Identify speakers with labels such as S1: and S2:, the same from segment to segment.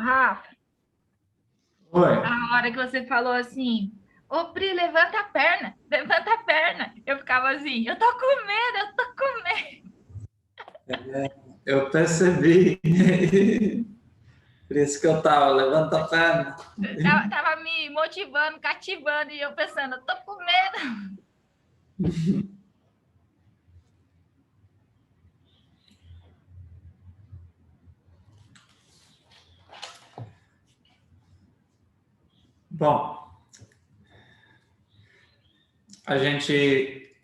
S1: Rafa,
S2: Oi.
S1: a hora que você falou assim, ô Pri, levanta a perna. Eu ficava assim, eu tô com medo, eu tô com medo.
S2: Eu percebi. Por isso que eu tava, levanta a perna.
S1: Tava me motivando, cativando, e eu pensando, eu tô com medo.
S2: Bom, a gente,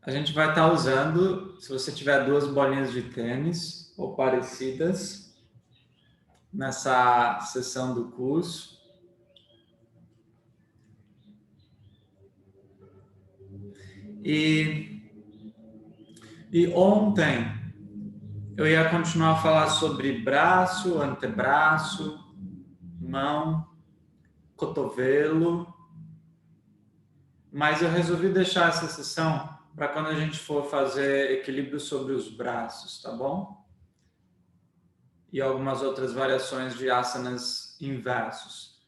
S2: a gente vai estar usando, se você tiver duas bolinhas de tênis ou parecidas, nessa sessão do curso. E, e ontem eu ia continuar a falar sobre braço, antebraço, mão, cotovelo, mas eu resolvi deixar essa sessão para quando a gente for fazer equilíbrio sobre os braços, tá bom? E algumas outras variações de asanas inversos.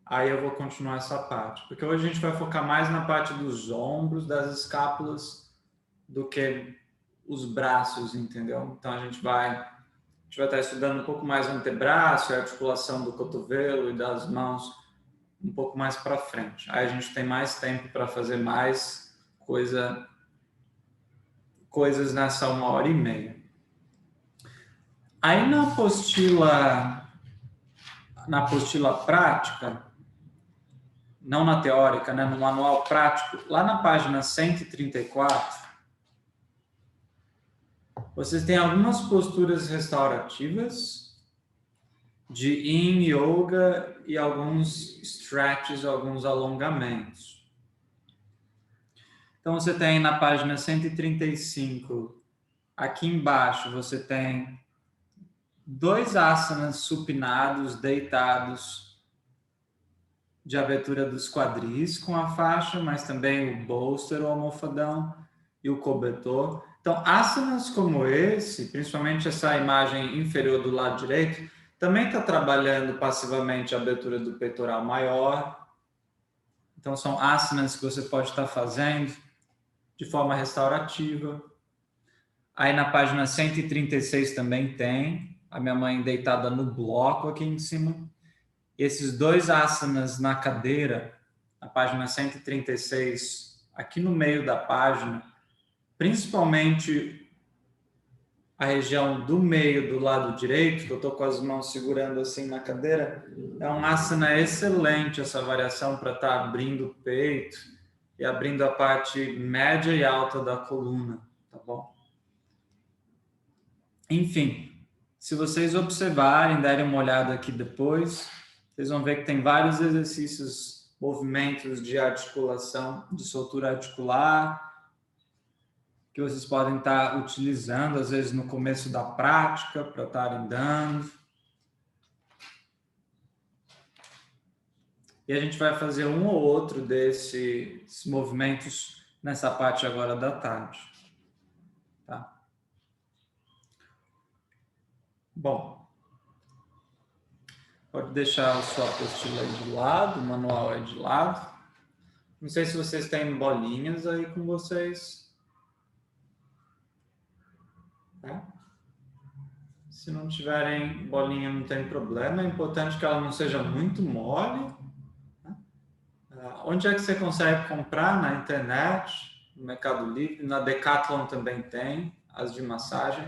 S2: Aí eu vou continuar essa parte, porque hoje a gente vai focar mais na parte dos ombros, das escápulas, do que os braços, entendeu? Então a gente vai estar estudando um pouco mais o antebraço, a articulação do cotovelo e das mãos um pouco mais para frente. Aí a gente tem mais tempo para fazer mais coisas nessa 1h30. Aí na apostila prática, não na teórica, né, no manual prático, lá na página 134, vocês têm algumas posturas restaurativas de Yin Yoga e alguns stretches, alguns alongamentos. Então você tem na página 135, aqui embaixo você tem 2 asanas supinados, deitados, de abertura dos quadris com a faixa, mas também o bolster, o almofadão e o cobertor. Então, asanas como esse, principalmente essa imagem inferior do lado direito, também está trabalhando passivamente a abertura do peitoral maior. Então, são asanas que você pode estar fazendo de forma restaurativa. Aí na página 136 também tem a minha mãe deitada no bloco aqui em cima. Esses 2 asanas na cadeira, na página 136, aqui no meio da página, principalmente a região do meio do lado direito, que eu estou com as mãos segurando assim na cadeira, é um asana excelente essa variação para estar abrindo o peito e abrindo a parte média e alta da coluna, tá bom? Enfim, se vocês observarem, derem uma olhada aqui depois, vocês vão ver que tem vários exercícios, movimentos de articulação, de soltura articular, que vocês podem estar utilizando, às vezes, no começo da prática, para estarem dando. E a gente vai fazer um ou outro desses movimentos nessa parte agora da tarde. Tá? Bom, pode deixar a sua apostila aí de lado, o manual aí de lado. Não sei se vocês têm bolinhas aí com vocês. Tá? Se não tiverem bolinha, não tem problema. É importante que ela não seja muito mole. Onde é que você consegue comprar? Na internet, no Mercado Livre, na Decathlon também tem, as de massagem,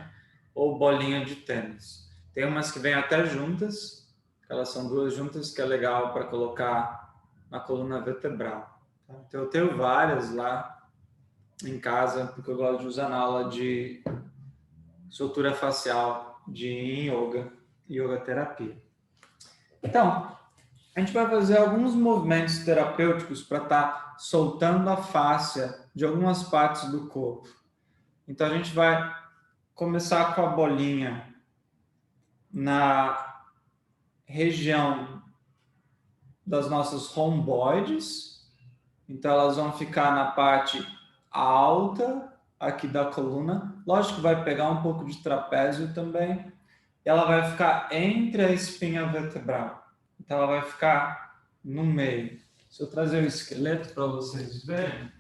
S2: ou bolinha de tênis. Tem umas que vêm até juntas, elas são 2 juntas, que é legal para colocar na coluna vertebral. Então, eu tenho várias lá em casa, porque eu gosto de usar na aula de soltura facial, de yoga terapia. Então, a gente vai fazer alguns movimentos terapêuticos para estar soltando a fáscia de algumas partes do corpo. Então, a gente vai começar com a bolinha na região das nossas rhomboides. Então, elas vão ficar na parte alta aqui da coluna. Lógico que vai pegar um pouco de trapézio também, e ela vai ficar entre a espinha vertebral. Então, ela vai ficar no meio. Se eu trazer o esqueleto para vocês verem.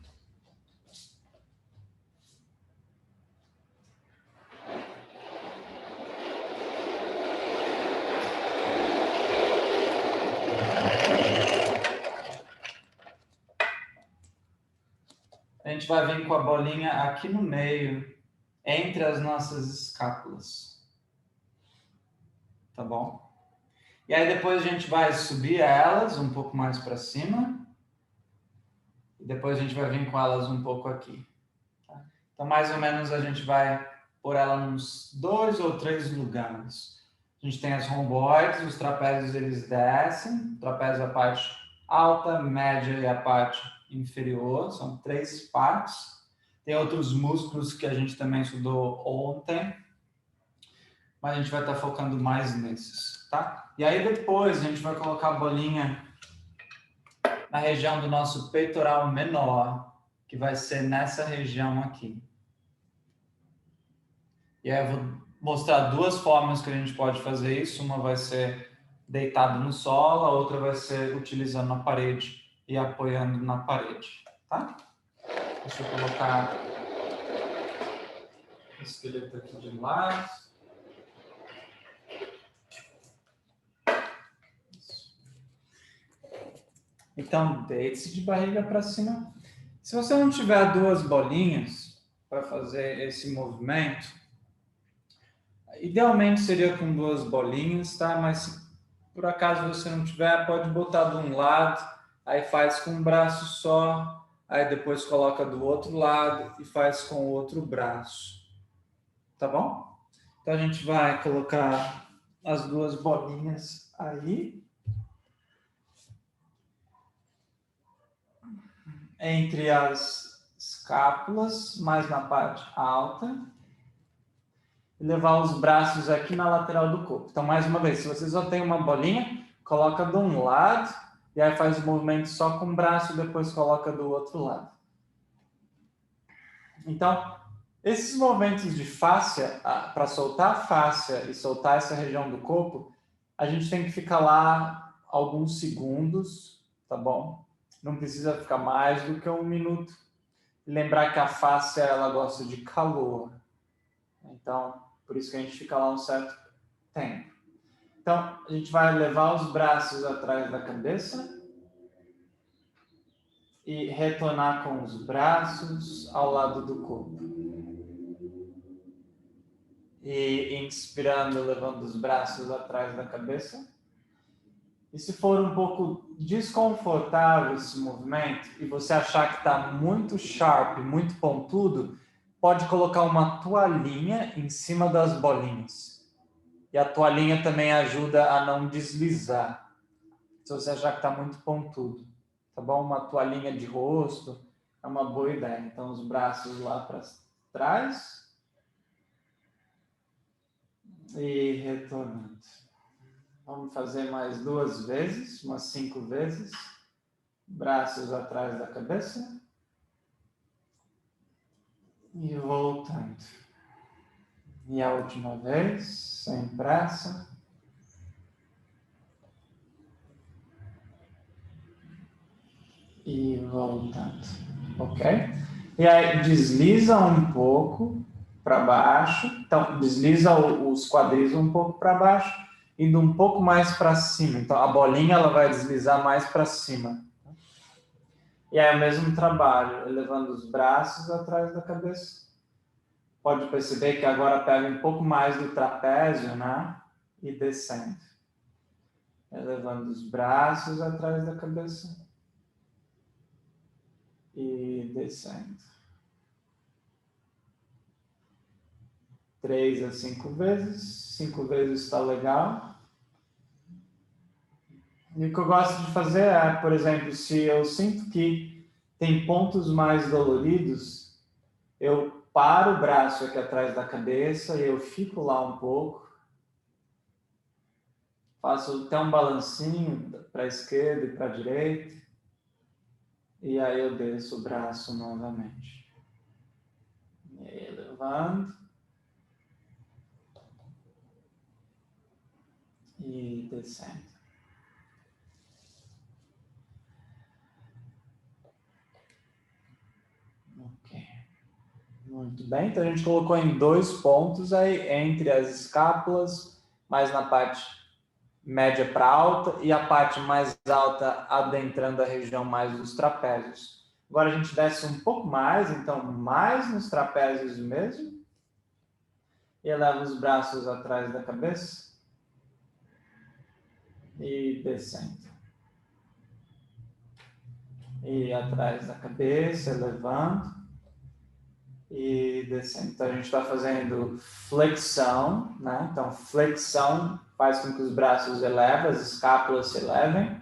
S2: A gente vai vir com a bolinha aqui no meio, entre as nossas escápulas. Tá bom? E aí depois a gente vai subir elas um pouco mais para cima. E depois a gente vai vir com elas um pouco aqui. Tá? Então, mais ou menos, a gente vai pôr ela nos 2 ou 3 lugares. A gente tem as romboides, os trapézios eles descem. O trapézio é a parte alta, média e a parte inferior. São 3 partes. Tem outros músculos que a gente também estudou ontem. Mas a gente vai estar focando mais nesses, tá? E aí depois a gente vai colocar a bolinha na região do nosso peitoral menor, que vai ser nessa região aqui. E aí eu vou mostrar 2 formas que a gente pode fazer isso. Uma vai ser deitado no solo, a outra vai ser utilizando a parede e apoiando na parede, tá? Deixa eu colocar o esqueleto aqui de lado. Então, deite-se de barriga para cima. Se você não tiver 2 bolinhas para fazer esse movimento, idealmente seria com 2 bolinhas, tá? Mas se por acaso você não tiver, pode botar de um lado, aí faz com um braço só, aí depois coloca do outro lado e faz com o outro braço. Tá bom? Então a gente vai colocar as 2 bolinhas aí. Entre as escápulas, mais na parte alta, e levar os braços aqui na lateral do corpo. Então, mais uma vez, se você só tem uma bolinha, coloca de um lado, e aí faz o movimento só com o braço, e depois coloca do outro lado. Então, esses movimentos de fáscia, para soltar a fáscia e soltar essa região do corpo, a gente tem que ficar lá alguns segundos, tá bom? Não precisa ficar mais do que 1 minuto. E lembrar que a fáscia, ela gosta de calor. Então, por isso que a gente fica lá um certo tempo. Então, a gente vai levar os braços atrás da cabeça e retornar com os braços ao lado do corpo. E inspirando, levando os braços atrás da cabeça. E se for um pouco desconfortável esse movimento e você achar que está muito sharp, muito pontudo, pode colocar uma toalhinha em cima das bolinhas. E a toalhinha também ajuda a não deslizar, se você achar que está muito pontudo. Tá bom? Uma toalhinha de rosto é uma boa ideia. Então, os braços lá para trás e retornando. Vamos fazer mais 2 vezes, umas 5 vezes. Braços atrás da cabeça. E voltando. E a última vez, sem pressa. E voltando. Ok? E aí desliza um pouco para baixo. Então, desliza os quadris um pouco para baixo, indo um pouco mais para cima. Então, a bolinha ela vai deslizar mais para cima. E aí, o mesmo trabalho, elevando os braços atrás da cabeça. Pode perceber que agora pega um pouco mais do trapézio, né? E descendo. Elevando os braços atrás da cabeça. E descendo. 3 a 5 vezes. 5 vezes está legal. E o que eu gosto de fazer é, por exemplo, se eu sinto que tem pontos mais doloridos, eu paro o braço aqui atrás da cabeça e eu fico lá um pouco. Faço até um balancinho para a esquerda e para a direita. E aí eu desço o braço novamente. E aí, levando. E descendo. Ok. Muito bem, então a gente colocou em 2 pontos aí, entre as escápulas, mais na parte média para alta, e a parte mais alta adentrando a região mais dos trapézios. Agora a gente desce um pouco mais, então mais nos trapézios mesmo. E eleva os braços atrás da cabeça. E descendo. E atrás da cabeça, elevando. E descendo. Então a gente está fazendo flexão, né? Então flexão faz com que os braços elevem, as escápulas se elevem.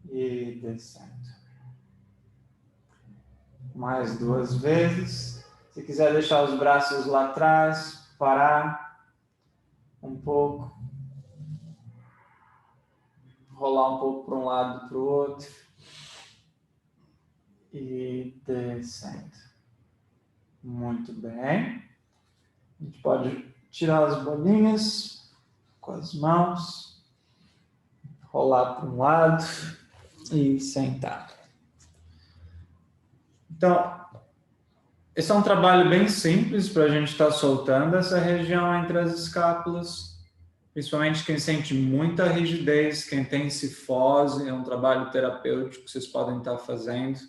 S2: E descendo. Mais 2 vezes. Se quiser deixar os braços lá atrás, parar um pouco. Rolar um pouco para um lado e para o outro. E descendo. Muito bem. A gente pode tirar as bolinhas com as mãos, rolar para um lado e sentar. Então, esse é um trabalho bem simples para a gente estar soltando essa região entre as escápulas, principalmente quem sente muita rigidez, quem tem cifose, é um trabalho terapêutico que vocês podem estar fazendo,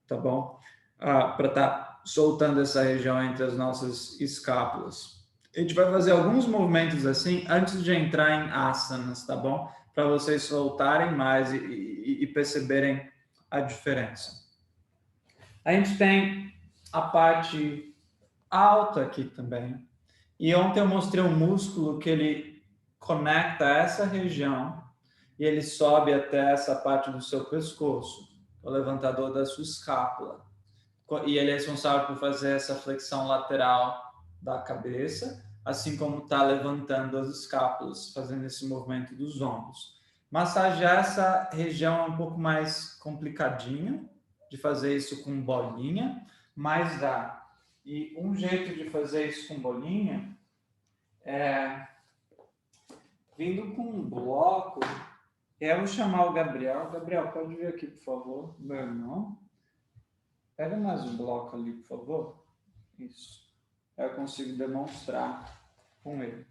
S2: tá bom? Para estar soltando essa região entre as nossas escápulas. A gente vai fazer alguns movimentos assim antes de entrar em asanas, tá bom? Para vocês soltarem mais e perceberem a diferença. A gente tem a parte alta aqui também. E ontem eu mostrei um músculo que ele conecta essa região e ele sobe até essa parte do seu pescoço, o levantador da sua escápula. E ele é responsável por fazer essa flexão lateral da cabeça, assim como está levantando as escápulas, fazendo esse movimento dos ombros. Massagear essa região é um pouco mais complicadinho de fazer isso com bolinha, mas dá. E um jeito de fazer isso com bolinha é vindo com um bloco. Eu vou chamar o Gabriel. Gabriel, pode vir aqui, por favor, meu irmão. Pega mais um bloco ali, por favor. Isso. Eu consigo demonstrar com ele.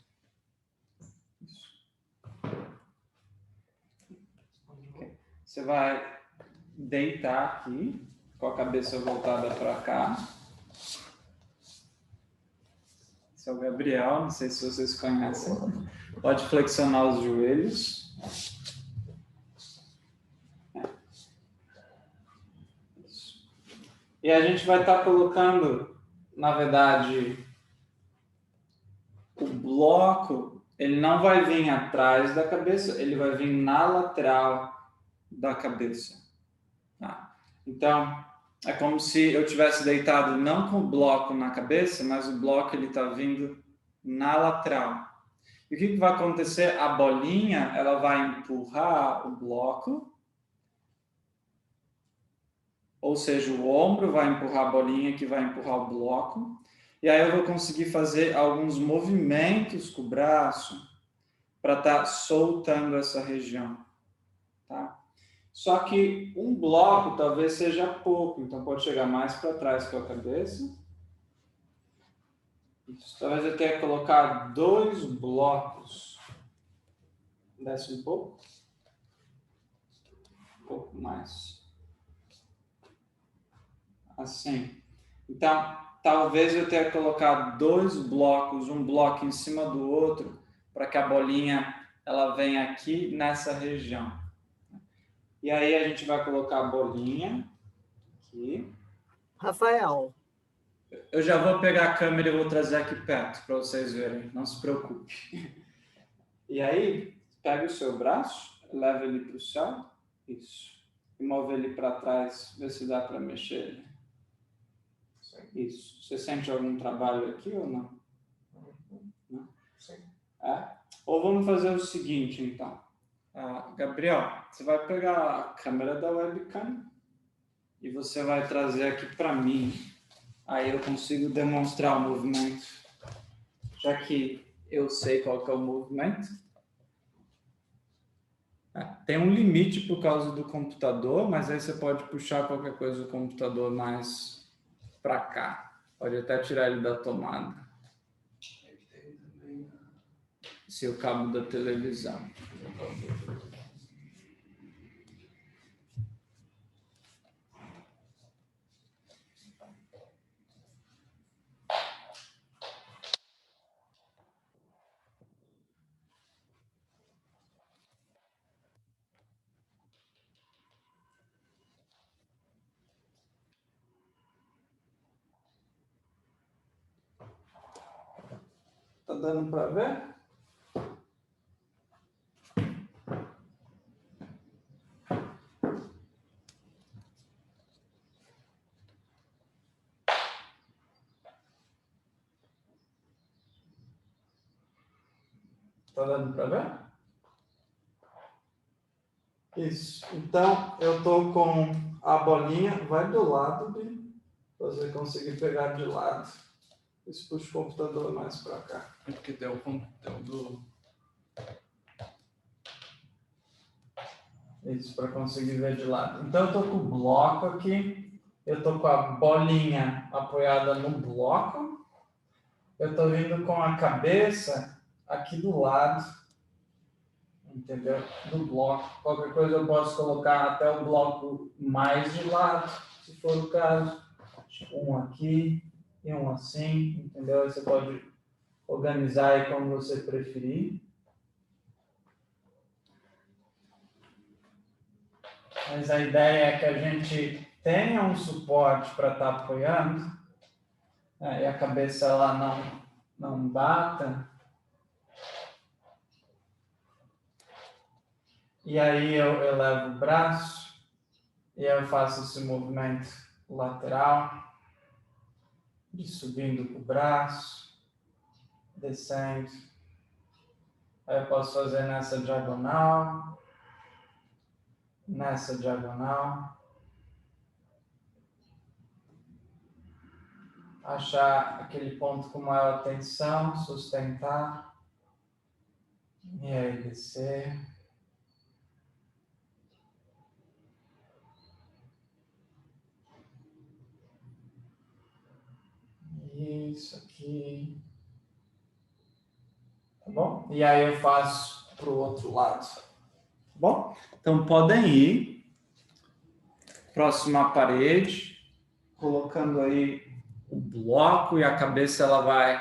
S2: Isso. Okay. Você vai deitar aqui, com a cabeça voltada para cá. Esse é o Gabriel, não sei se vocês conhecem. Pode flexionar os joelhos. E a gente vai estar colocando, na verdade, o bloco, ele não vai vir atrás da cabeça, ele vai vir na lateral da cabeça. Tá? Então, é como se eu tivesse deitado não com o bloco na cabeça, mas o bloco ele está vindo na lateral. E o que vai acontecer? A bolinha, ela vai empurrar o bloco, ou seja, o ombro vai empurrar a bolinha que vai empurrar o bloco. E aí eu vou conseguir fazer alguns movimentos com o braço para estar soltando essa região. Tá? Só que um bloco talvez seja pouco, então pode chegar mais para trás com a cabeça. Isso. Talvez eu tenha que colocar 2 blocos. Desce um pouco. Um pouco mais. Assim. Então, talvez eu tenha que colocar 2 blocos, um bloco em cima do outro, para que a bolinha ela venha aqui nessa região. E aí a gente vai colocar a bolinha aqui.
S3: Rafael.
S2: Eu já vou pegar a câmera e vou trazer aqui perto para vocês verem, não se preocupe. E aí, pega o seu braço, leva ele para o céu, isso. E move ele para trás, vê se dá para mexer ele. Isso. Você sente algum trabalho aqui ou não? Não? Sim. É? Ou vamos fazer o seguinte, então. Gabriel, você vai pegar a câmera da webcam e você vai trazer aqui para mim. Aí eu consigo demonstrar o movimento. Já que eu sei qual que é o movimento. Tem um limite por causa do computador, mas aí você pode puxar qualquer coisa do computador mais para cá. Pode até tirar ele da tomada. Se o cabo da televisão. Tá dando para ver? Tá dando para ver? Isso. Então, eu tô com a bolinha, vai do lado, Bi, pra você conseguir pegar de lado. Isso puxa o computador mais para cá. É porque deu o conteúdo. Isso, para conseguir ver de lado. Então, eu tô com o bloco aqui. Eu tô com a bolinha apoiada no bloco. Eu tô vindo com a cabeça aqui do lado. Entendeu? Do bloco. Qualquer coisa eu posso colocar até o bloco mais de lado, se for o caso. Um aqui e um assim, entendeu? Aí você pode organizar aí como você preferir. Mas a ideia é que a gente tenha um suporte para estar apoiando, e a cabeça ela não bata. E aí eu elevo o braço e eu faço esse movimento lateral, de subindo com o braço, descendo. Aí eu posso fazer nessa diagonal, achar aquele ponto com maior tensão, sustentar, e aí descer. Isso aqui. Tá bom? E aí eu faço para o outro lado. Tá bom? Então podem ir. Próxima parede. Colocando aí o bloco e a cabeça ela vai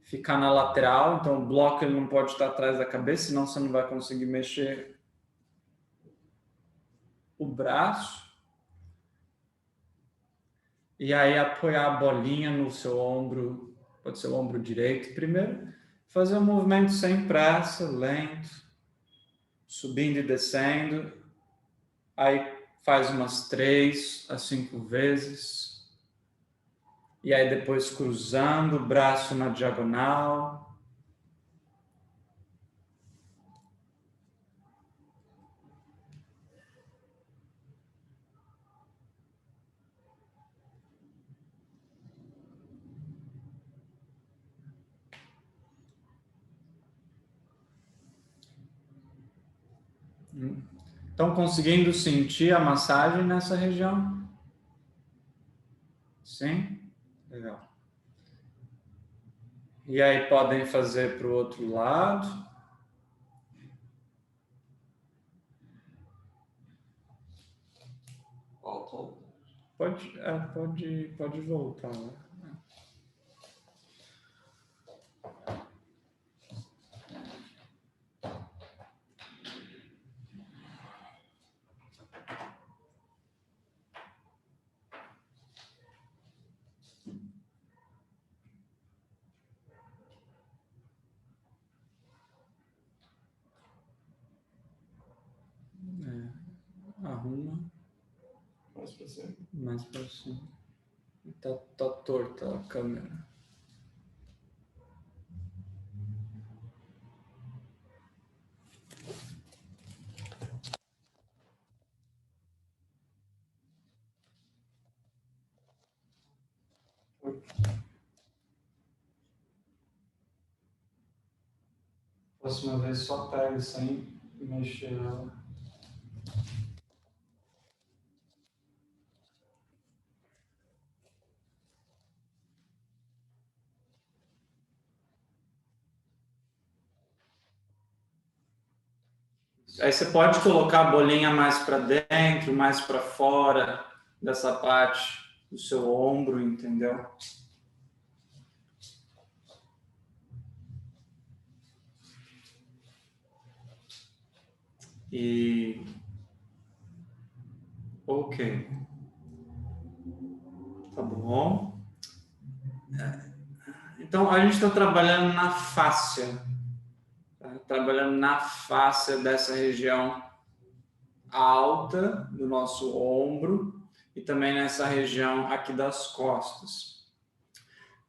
S2: ficar na lateral. Então o bloco ele não pode estar atrás da cabeça, senão você não vai conseguir mexer o braço. E aí apoiar a bolinha no seu ombro, pode ser o ombro direito primeiro. Fazer um movimento sem pressa, lento, subindo e descendo. Aí faz umas 3 a 5 vezes. E aí depois cruzando o braço na diagonal. Estão conseguindo sentir a massagem nessa região? Sim? Legal. E aí podem fazer para o outro lado. Pode voltar. Arruma. Mais para cima. Tá torta a câmera. Próxima vez só pega sem mexer ela. Aí você pode colocar a bolinha mais para dentro, mais para fora dessa parte do seu ombro, entendeu? E ok, tá bom. Então a gente está trabalhando na fáscia, trabalhando na fáscia dessa região alta do nosso ombro e também nessa região aqui das costas.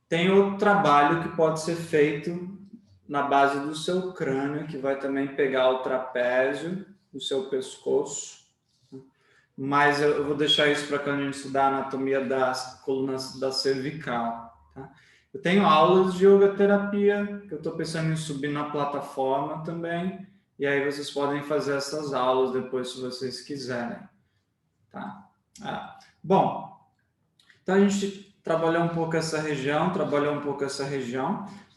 S2: Tem outro trabalho que pode ser feito na base do seu crânio, que vai também pegar o trapézio do seu pescoço, mas eu vou deixar isso para quando a gente estudar a anatomia das colunas da cervical. Tá? Eu tenho aulas de yoga terapia, que eu estou pensando em subir na plataforma também, e aí vocês podem fazer essas aulas depois, se vocês quiserem. Tá? Bom, então a gente trabalhou um pouco essa região,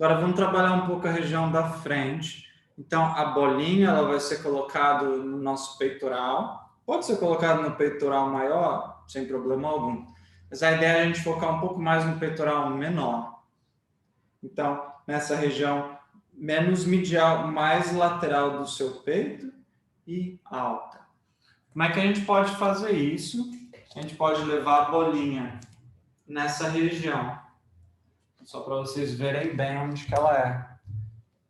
S2: Agora vamos trabalhar um pouco a região da frente. Então a bolinha ela vai ser colocada no nosso peitoral. Pode ser colocada no peitoral maior, sem problema algum. Mas a ideia é a gente focar um pouco mais no peitoral menor. Então, nessa região menos medial, mais lateral do seu peito e alta. Como é que a gente pode fazer isso? A gente pode levar a bolinha nessa região. Só para vocês verem bem onde que ela é.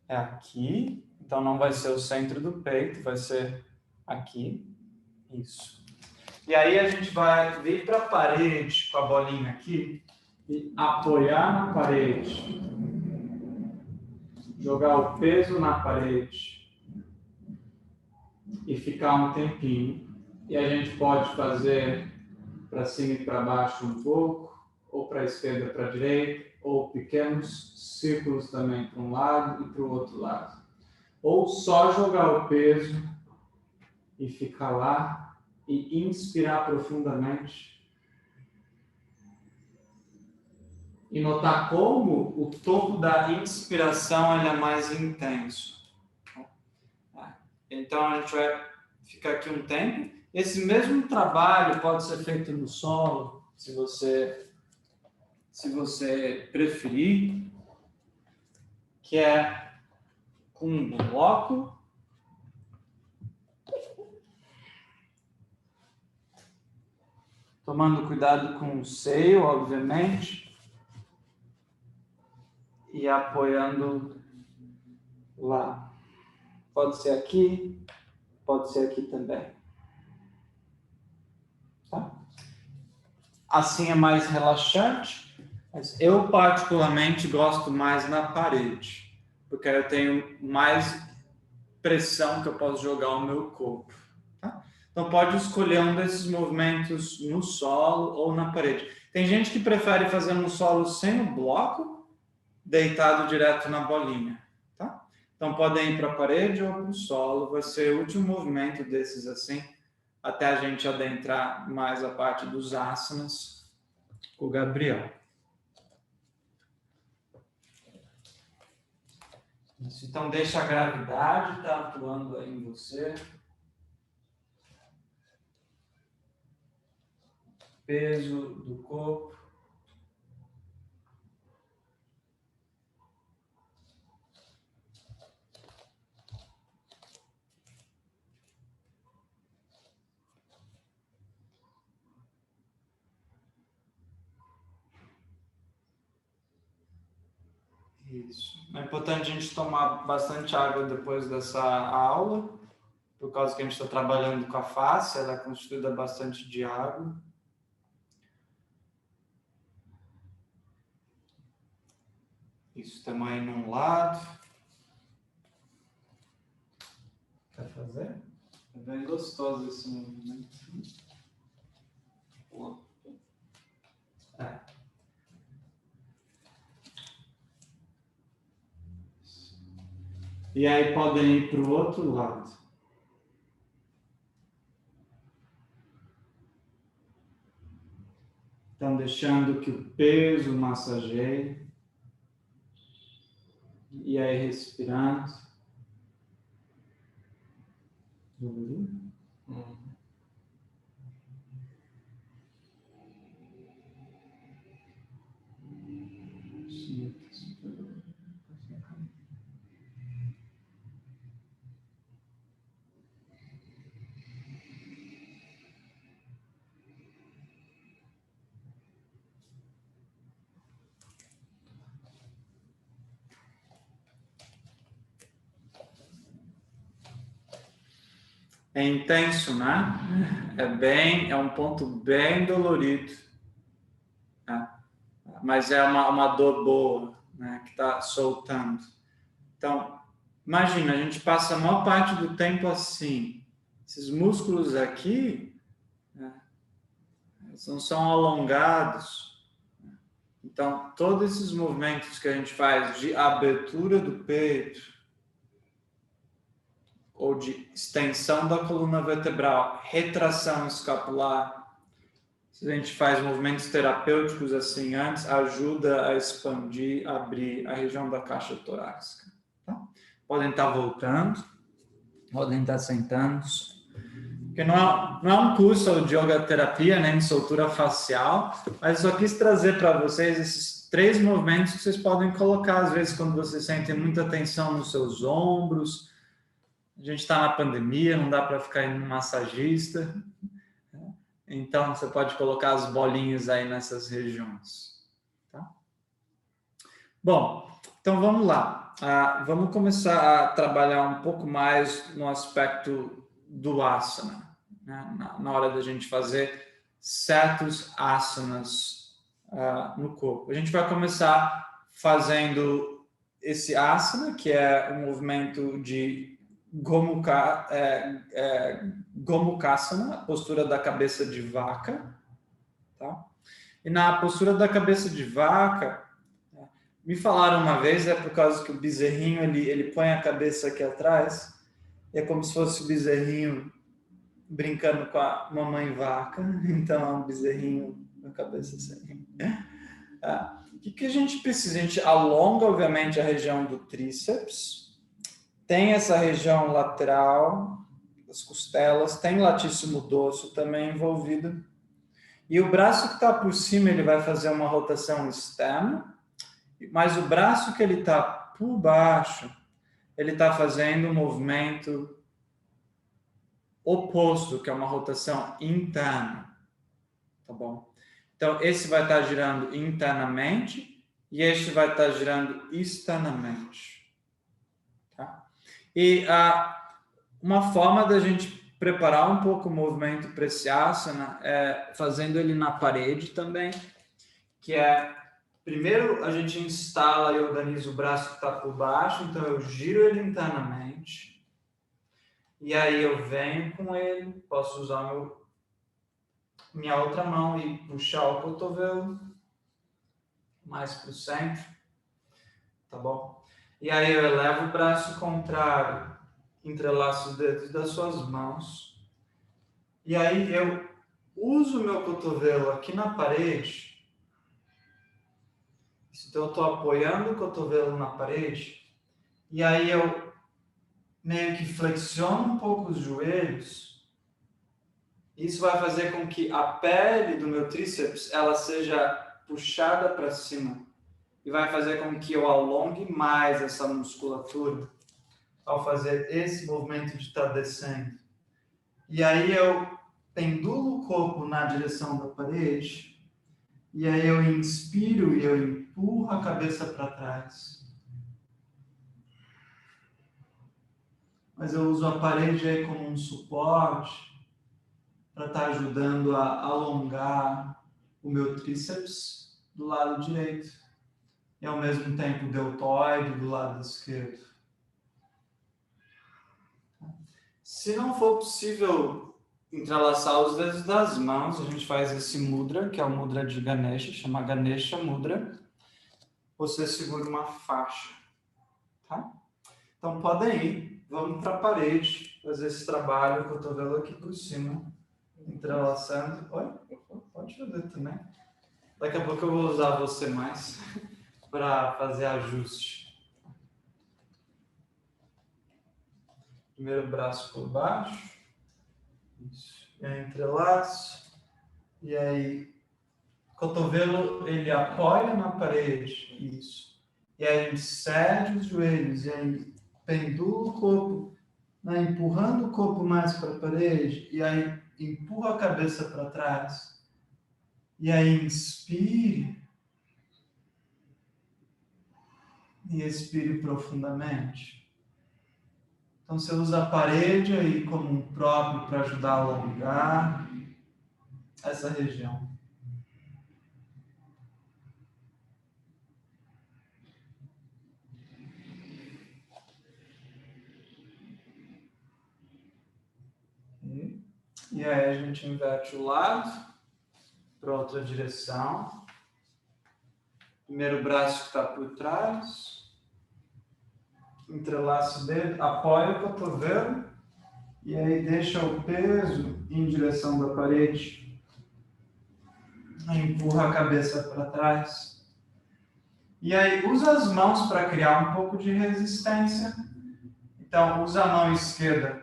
S2: É aqui, então não vai ser o centro do peito, vai ser aqui. Isso. E aí a gente vai vir para a parede com a bolinha aqui e apoiar na parede. Jogar o peso na parede e ficar um tempinho. E a gente pode fazer para cima e para baixo um pouco, ou para a esquerda e para a direita, ou pequenos círculos também para um lado e para o outro lado. Ou só jogar o peso e ficar lá e inspirar profundamente. E notar como o topo da inspiração ele é mais intenso. Então a gente vai ficar aqui um tempo. Esse mesmo trabalho pode ser feito no solo, se você preferir, que é com um bloco. Tomando cuidado com o seio, obviamente. E apoiando lá. Pode ser aqui, pode ser aqui também. Tá? Assim é mais relaxante, mas eu particularmente gosto mais na parede, porque aí eu tenho mais pressão que eu posso jogar o meu corpo. Tá? Então pode escolher um desses movimentos no solo ou na parede. Tem gente que prefere fazer no solo sem o bloco, deitado direto na bolinha. Tá? Então podem ir para a parede ou para o solo, vai ser o último movimento desses assim, até a gente adentrar mais a parte dos asanas com o Gabriel. Isso, então deixa a gravidade estar atuando aí em você. Peso do corpo. Isso. É importante a gente tomar bastante água depois dessa aula, por causa que a gente está trabalhando com a face, ela é constituída bastante de água. Isso também num lado. Quer fazer? É bem gostoso esse movimento. É. E aí podem ir para o outro lado. Então, deixando que o peso massageie. E aí, respirando. É intenso, né? É um ponto bem dolorido, né? Mas é uma dor boa, né? Que está soltando. Então, imagina, a gente passa a maior parte do tempo assim. Esses músculos aqui, né, eles não são alongados. Então, todos esses movimentos que a gente faz de abertura do peito, ou de extensão da coluna vertebral, retração escapular. Se a gente faz movimentos terapêuticos assim antes, ajuda a expandir, abrir a região da caixa torácica. Tá? Podem estar voltando, podem estar sentando. Porque não é um curso de yoga terapia, nem de soltura facial, mas eu só quis trazer para vocês esses 3 movimentos que vocês podem colocar, às vezes, quando vocês sentem muita tensão nos seus ombros. A gente está na pandemia, não dá para ficar indo no massagista. Então, você pode colocar as bolinhas aí nessas regiões. Tá? Bom, então vamos lá. Vamos começar a trabalhar um pouco mais no aspecto do asana, né? Na hora da gente fazer certos asanas no corpo. A gente vai começar fazendo esse asana, que é um movimento de Gomukhasana, postura da cabeça de vaca, tá? E na postura da cabeça de vaca, me falaram uma vez, é por causa que o bezerrinho ele põe a cabeça aqui atrás, é como se fosse o bezerrinho brincando com a mamãe vaca, então é um bezerrinho com a cabeça assim. O que a gente precisa? A gente alonga, obviamente, a região do tríceps. Tem essa região lateral das costelas, tem latíssimo dorso também envolvido. E o braço que está por cima, ele vai fazer uma rotação externa, mas o braço que ele está por baixo, ele está fazendo um movimento oposto, que é uma rotação interna. Tá bom? Então, esse vai estar girando internamente e este vai estar girando externamente. E uma forma da gente preparar um pouco o movimento para esse asana é fazendo ele na parede também, que é, primeiro a gente instala e organiza o braço que está por baixo, então eu giro ele internamente, e aí eu venho com ele, posso usar minha outra mão e puxar o cotovelo mais para o centro, tá bom? E aí eu elevo o braço contrário, entrelaço os dedos das suas mãos. E aí eu uso o meu cotovelo aqui na parede. Então eu estou apoiando o cotovelo na parede. E aí eu meio que flexiono um pouco os joelhos. Isso vai fazer com que a pele do meu tríceps ela seja puxada para cima. E vai fazer com que eu alongue mais essa musculatura ao fazer esse movimento de estar descendo. E aí eu pendulo o corpo na direção da parede, e aí eu inspiro e eu empurro a cabeça para trás. Mas eu uso a parede aí como um suporte para estar ajudando a alongar o meu tríceps do lado direito. E ao mesmo tempo o deltoide do lado esquerdo. Se não for possível entrelaçar os dedos das mãos, a gente faz esse mudra, que é o mudra de Ganesha, chama Ganesha Mudra. Você segura uma faixa, tá? Então, podem ir. Vamos para a parede, fazer esse trabalho, cotovelo aqui por cima, entrelaçando. Oi? Pode fazer também. Daqui a pouco eu vou usar você mais para fazer ajuste. Primeiro braço por baixo. Isso. E aí, entrelaço. E aí, cotovelo, ele apoia na parede. Isso. E aí, a gente cede os joelhos. E aí, pendula o corpo, né? Empurrando o corpo mais para a parede. E aí, empurra a cabeça para trás. E aí, inspire. E expire profundamente. Então, você usa a parede aí como um próprio para ajudar a alongar essa região. E aí a gente inverte o lado para outra direção. Primeiro braço que está por trás. Entrelaça o dedo, apoia o cotovelo. E aí deixa o peso em direção da parede. Empurra a cabeça para trás. E aí usa as mãos para criar um pouco de resistência. Então usa a mão esquerda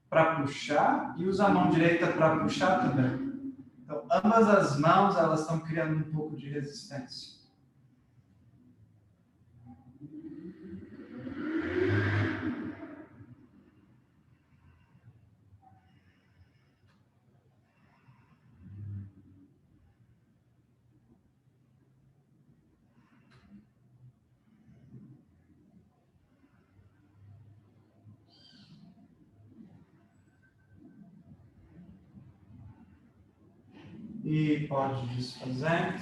S2: para puxar e usa a mão direita para puxar também. Então, ambas as mãos, elas estão criando um pouco de resistência. E pode ir desfazendo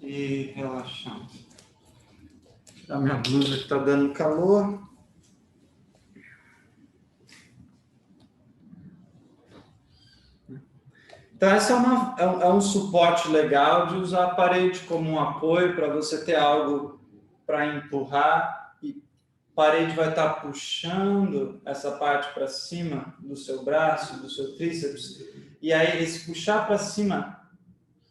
S2: e relaxando. Tirar minha blusa que está dando calor. Então, essa é um suporte legal de usar a parede como um apoio para você ter algo para empurrar. E a parede vai estar puxando essa parte para cima do seu braço, do seu tríceps. E aí, esse puxar para cima,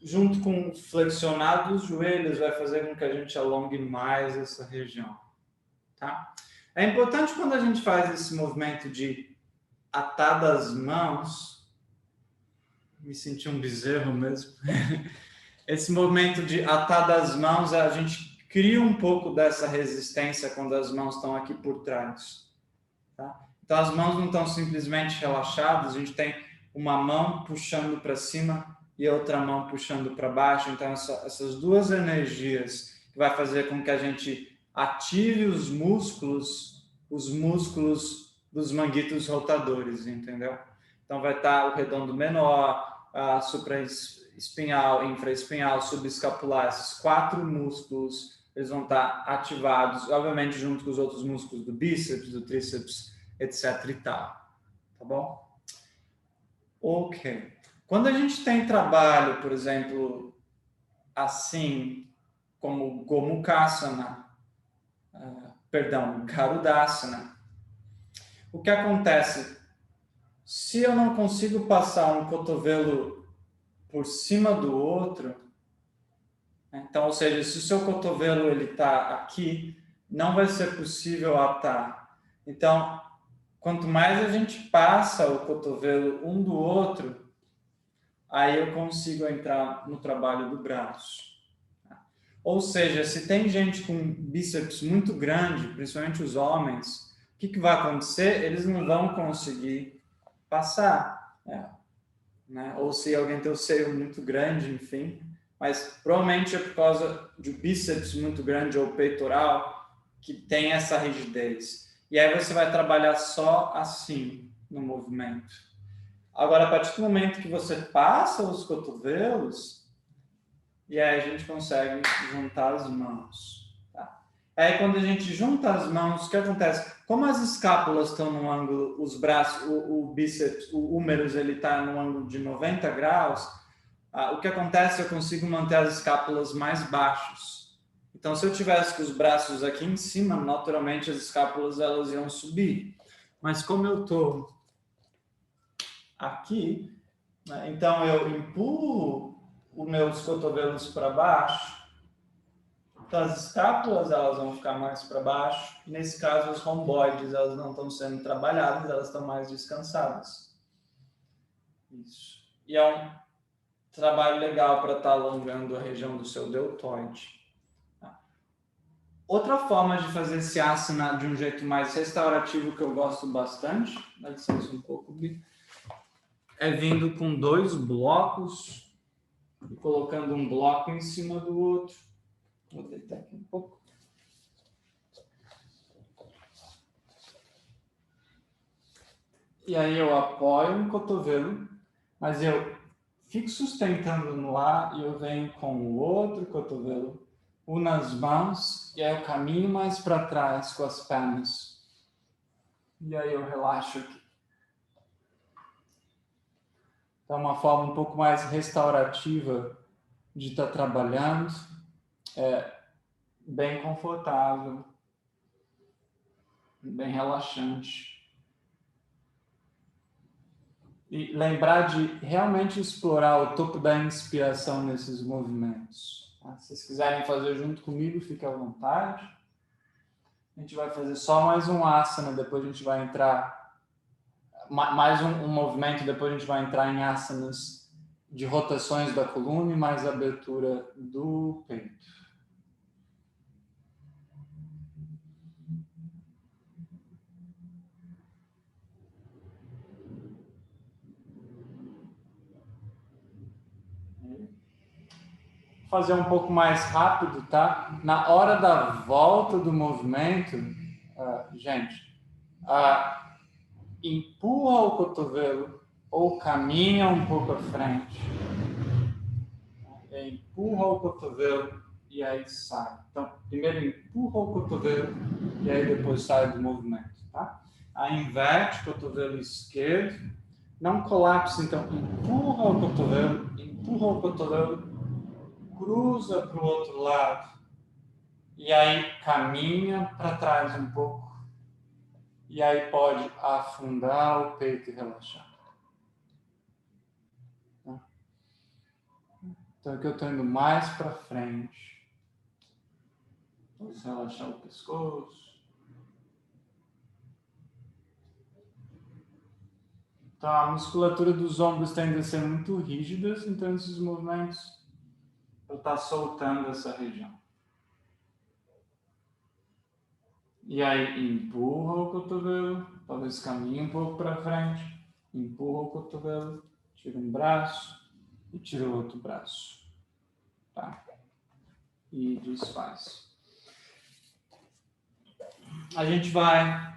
S2: junto com o flexionar dos joelhos, vai fazer com que a gente alongue mais essa região. Tá? É importante quando a gente faz esse movimento de atar das mãos, me senti um bezerro mesmo, esse movimento de atar das mãos, a gente cria um pouco dessa resistência quando as mãos estão aqui por trás. Tá? Então, as mãos não estão simplesmente relaxadas, a gente tem uma mão puxando para cima e outra mão puxando para baixo. Então, essas duas energias que vai fazer com que a gente ative os músculos dos manguitos rotadores, entendeu? Então, vai estar o redondo menor, a supraespinhal, infraespinhal, subescapular, esses 4 músculos, eles vão estar ativados, obviamente, junto com os outros músculos do bíceps, do tríceps, etc e tal. Tá bom? Ok. Quando a gente tem trabalho, por exemplo, assim, como Gomukhasana, Garudasana, o que acontece? Se eu não consigo passar um cotovelo por cima do outro, então, ou seja, se o seu cotovelo está aqui, não vai ser possível atar. Então, quanto mais a gente passa o cotovelo um do outro, aí eu consigo entrar no trabalho do braço. Ou seja, se tem gente com bíceps muito grande, principalmente os homens, o que vai acontecer? Eles não vão conseguir passar. Né? Ou se alguém tem o seio muito grande, enfim. Mas provavelmente é por causa de bíceps muito grande ou peitoral que tem essa rigidez. E aí você vai trabalhar só assim no movimento. Agora, a partir do momento que você passa os cotovelos, e aí a gente consegue juntar as mãos. Tá? Aí quando a gente junta as mãos, o que acontece? Como as escápulas estão no ângulo, os braços, o bíceps, o húmerus, ele está no ângulo de 90 graus, o que acontece? Eu consigo manter as escápulas mais baixas. Então, se eu tivesse com os braços aqui em cima, naturalmente as escápulas elas iam subir. Mas como eu estou aqui, né, então eu empurro os meus cotovelos para baixo. Então, as escápulas elas vão ficar mais para baixo. Nesse caso, os romboides elas não estão sendo trabalhadas, elas estão mais descansadas. Isso. E é um trabalho legal para estar alongando a região do seu deltoide. Outra forma de fazer esse asana de um jeito mais restaurativo que eu gosto bastante, dá licença um pouco, Bi, é vindo com 2 blocos e colocando um bloco em cima do outro. Vou deitar aqui um pouco. E aí eu apoio um cotovelo, mas eu fico sustentando no ar e eu venho com o outro cotovelo, nas mãos, e aí eu caminho mais para trás com as pernas. E aí eu relaxo aqui. Então, uma forma um pouco mais restaurativa de estar trabalhando. Bem confortável. Bem relaxante. E lembrar de realmente explorar o topo da inspiração nesses movimentos. Se vocês quiserem fazer junto comigo, fique à vontade. A gente vai fazer só mais um asana, depois a gente vai entrar... Mais um movimento, depois a gente vai entrar em asanas de rotações da coluna e mais abertura do peito. Fazer um pouco mais rápido, tá? Na hora da volta do movimento, gente, empurra o cotovelo ou caminha um pouco à frente. Empurra o cotovelo e aí sai. Então, primeiro empurra o cotovelo e aí depois sai do movimento, tá? Aí inverte o cotovelo esquerdo. Não colapse, então empurra o cotovelo, cruza para o outro lado e aí caminha para trás um pouco e aí pode afundar o peito e relaxar. Então aqui eu estou indo mais para frente. Vamos relaxar o pescoço. Então a musculatura dos ombros tende a ser muito rígidas, então esses movimentos eu estou soltando essa região. E aí empurra o cotovelo, talvez caminhe um pouco para frente, empurra o cotovelo, tira um braço e tira o outro braço. Tá? E desfaz. A gente vai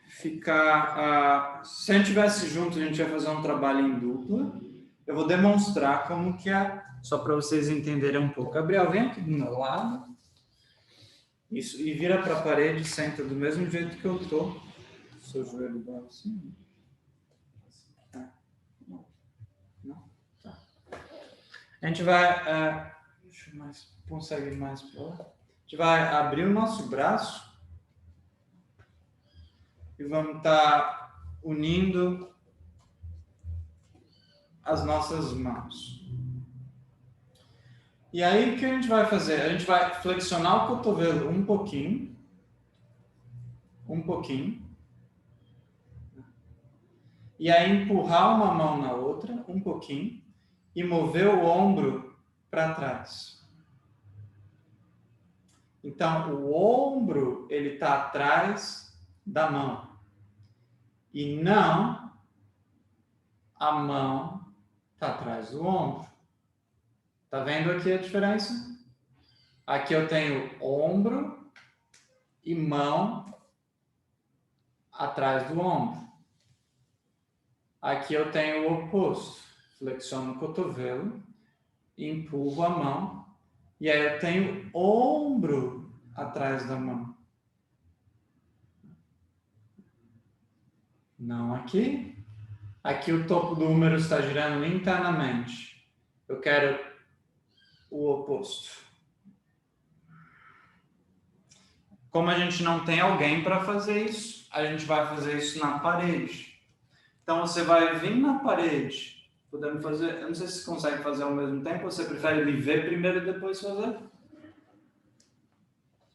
S2: ficar... se a gente estivesse junto, a gente ia fazer um trabalho em dupla. Eu vou demonstrar como que é, só para vocês entenderem um pouco. Gabriel, vem aqui do meu lado. Isso, e vira para a parede, senta do mesmo jeito que eu tô. Seu joelho vai assim. Tá. Não? Tá. A gente vai... deixa eu mais... Consegue mais para lá? A gente vai abrir o nosso braço e vamos estar unindo as nossas mãos. E aí, o que a gente vai fazer? A gente vai flexionar o cotovelo um pouquinho. E aí, empurrar uma mão na outra, um pouquinho. E mover o ombro para trás. Então, o ombro, ele está atrás da mão. E não a mão está atrás do ombro. Tá vendo aqui a diferença? Aqui eu tenho ombro e mão atrás do ombro. Aqui eu tenho o oposto. Flexiono o cotovelo, empurro a mão e aí eu tenho ombro atrás da mão. Não aqui. Aqui o topo do húmero está girando internamente. Eu quero o oposto. Como a gente não tem alguém para fazer isso, a gente vai fazer isso na parede. Então, você vai vir na parede. Podemos fazer... Eu não sei se você consegue fazer ao mesmo tempo, ou você prefere me ver primeiro e depois fazer?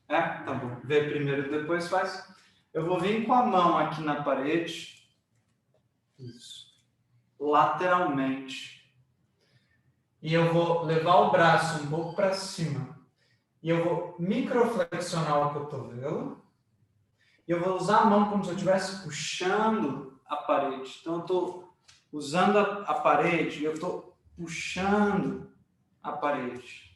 S2: Tá bom. Ver primeiro e depois faz. Eu vou vir com a mão aqui na parede. Isso. Lateralmente. E eu vou levar o braço um pouco para cima. E eu vou microflexionar o cotovelo. E eu vou usar a mão como se eu estivesse puxando a parede. Então, eu estou usando a parede e eu estou puxando a parede.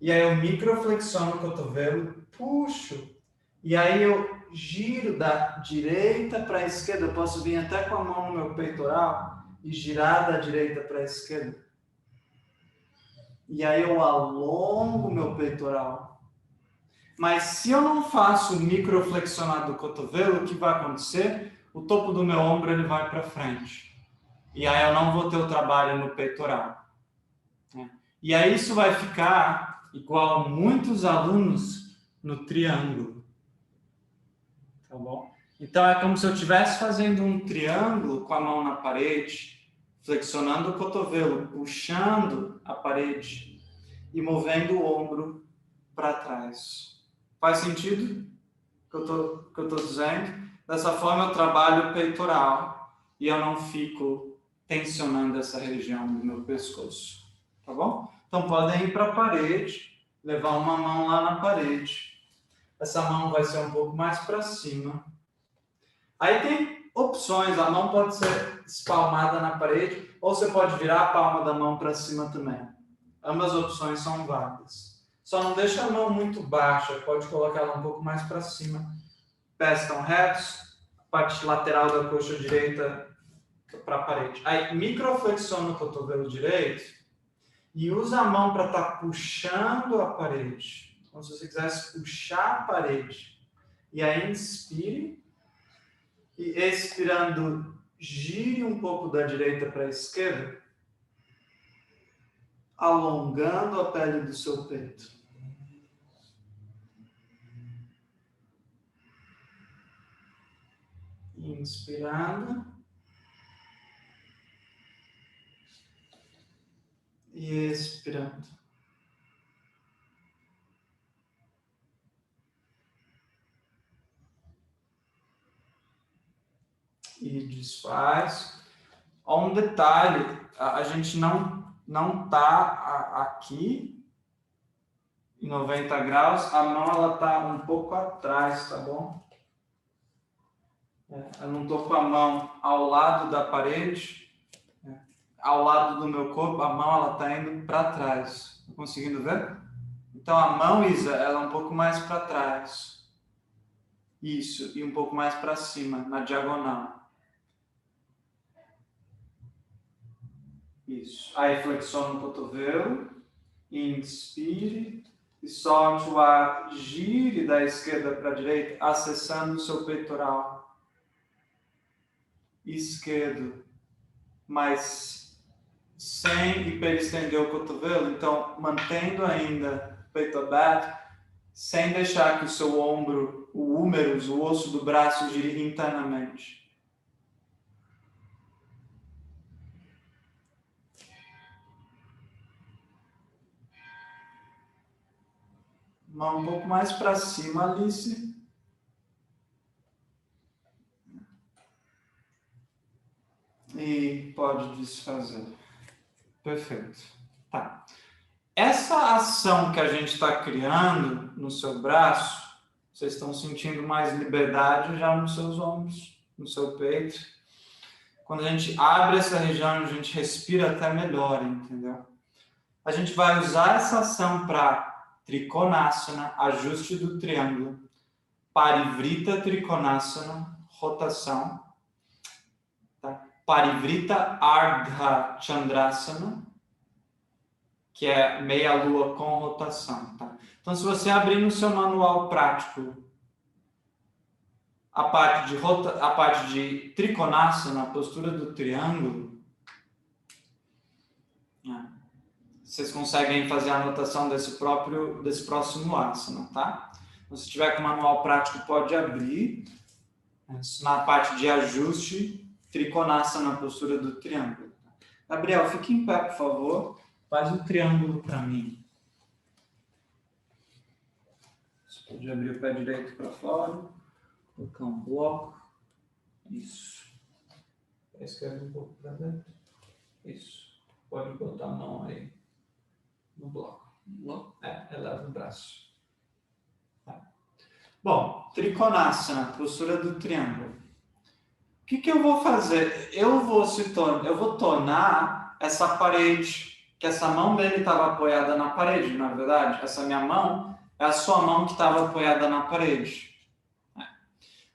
S2: E aí eu microflexiono o cotovelo, puxo. E aí eu giro da direita para a esquerda. Eu posso vir até com a mão no meu peitoral e girar da direita para a esquerda. E aí eu alongo o meu peitoral. Mas se eu não faço o microflexionar do cotovelo, o que vai acontecer? O topo do meu ombro ele vai para frente. E aí eu não vou ter o trabalho no peitoral. E aí isso vai ficar igual a muitos alunos no triângulo. Tá bom? Então é como se eu estivesse fazendo um triângulo com a mão na parede, flexionando o cotovelo, puxando a parede e movendo o ombro para trás. Faz sentido o que eu estou dizendo? Dessa forma eu trabalho o peitoral e eu não fico tensionando essa região do meu pescoço. Tá bom? Então podem ir para a parede, levar uma mão lá na parede. Essa mão vai ser um pouco mais para cima. Aí tem opções, a mão pode ser espalmada na parede ou você pode virar a palma da mão para cima também. Ambas opções são válidas. Só não deixa a mão muito baixa, pode colocar ela um pouco mais para cima. Pés estão retos, parte lateral da coxa direita para a parede. Aí microflexiona o cotovelo direito e usa a mão para estar puxando a parede. Como se você quisesse puxar a parede. E aí inspire. E expirando, gire um pouco da direita para a esquerda, alongando a pele do seu peito. Inspirando. E expirando. E desfaz. Há um detalhe, a gente não está aqui em 90 graus, a mão ela está um pouco atrás, tá bom? Eu não estou com a mão ao lado da parede, ao lado do meu corpo, a mão ela está indo para trás. Tá conseguindo ver? Então a mão, Isa, ela é um pouco mais para trás. Isso, e um pouco mais para cima, na diagonal. Isso. Aí flexiona o cotovelo, inspire e solte o ar, gire da esquerda para a direita, acessando o seu peitoral esquerdo, mas sem hiperestender o cotovelo, então mantendo ainda o peito aberto, sem deixar que o seu ombro, o húmerus, o osso do braço gire internamente. Mão um pouco mais para cima, Alice. E pode desfazer. Perfeito. Tá. Essa ação que a gente está criando no seu braço, vocês estão sentindo mais liberdade já nos seus ombros, no seu peito. Quando a gente abre essa região, a gente respira até melhor, entendeu? A gente vai usar essa ação para Trikonasana, ajuste do triângulo, Parivrita Trikonasana, rotação, tá? Parivrita Ardha Chandrasana, que é meia lua com rotação, tá? Então, se você abrir no seu manual prático a parte de Trikonasana, a postura do triângulo, vocês conseguem fazer a anotação desse próximo asana, tá? Se tiver com manual prático, pode abrir. Na parte de ajuste, Trikonasana na postura do triângulo. Gabriel, fique em pé, por favor. Faz um triângulo para mim. Você pode abrir o pé direito para fora. Colocar um bloco. Isso. Pé esquerdo um pouco para dentro. Isso. Pode botar a mão aí no bloco. Eleva o braço. Tá. Bom, Trikonasana, postura do triângulo. O que eu vou fazer? Eu vou tornar essa parede, que essa mão dele estava apoiada na parede, na verdade. Essa minha mão é a sua mão que estava apoiada na parede.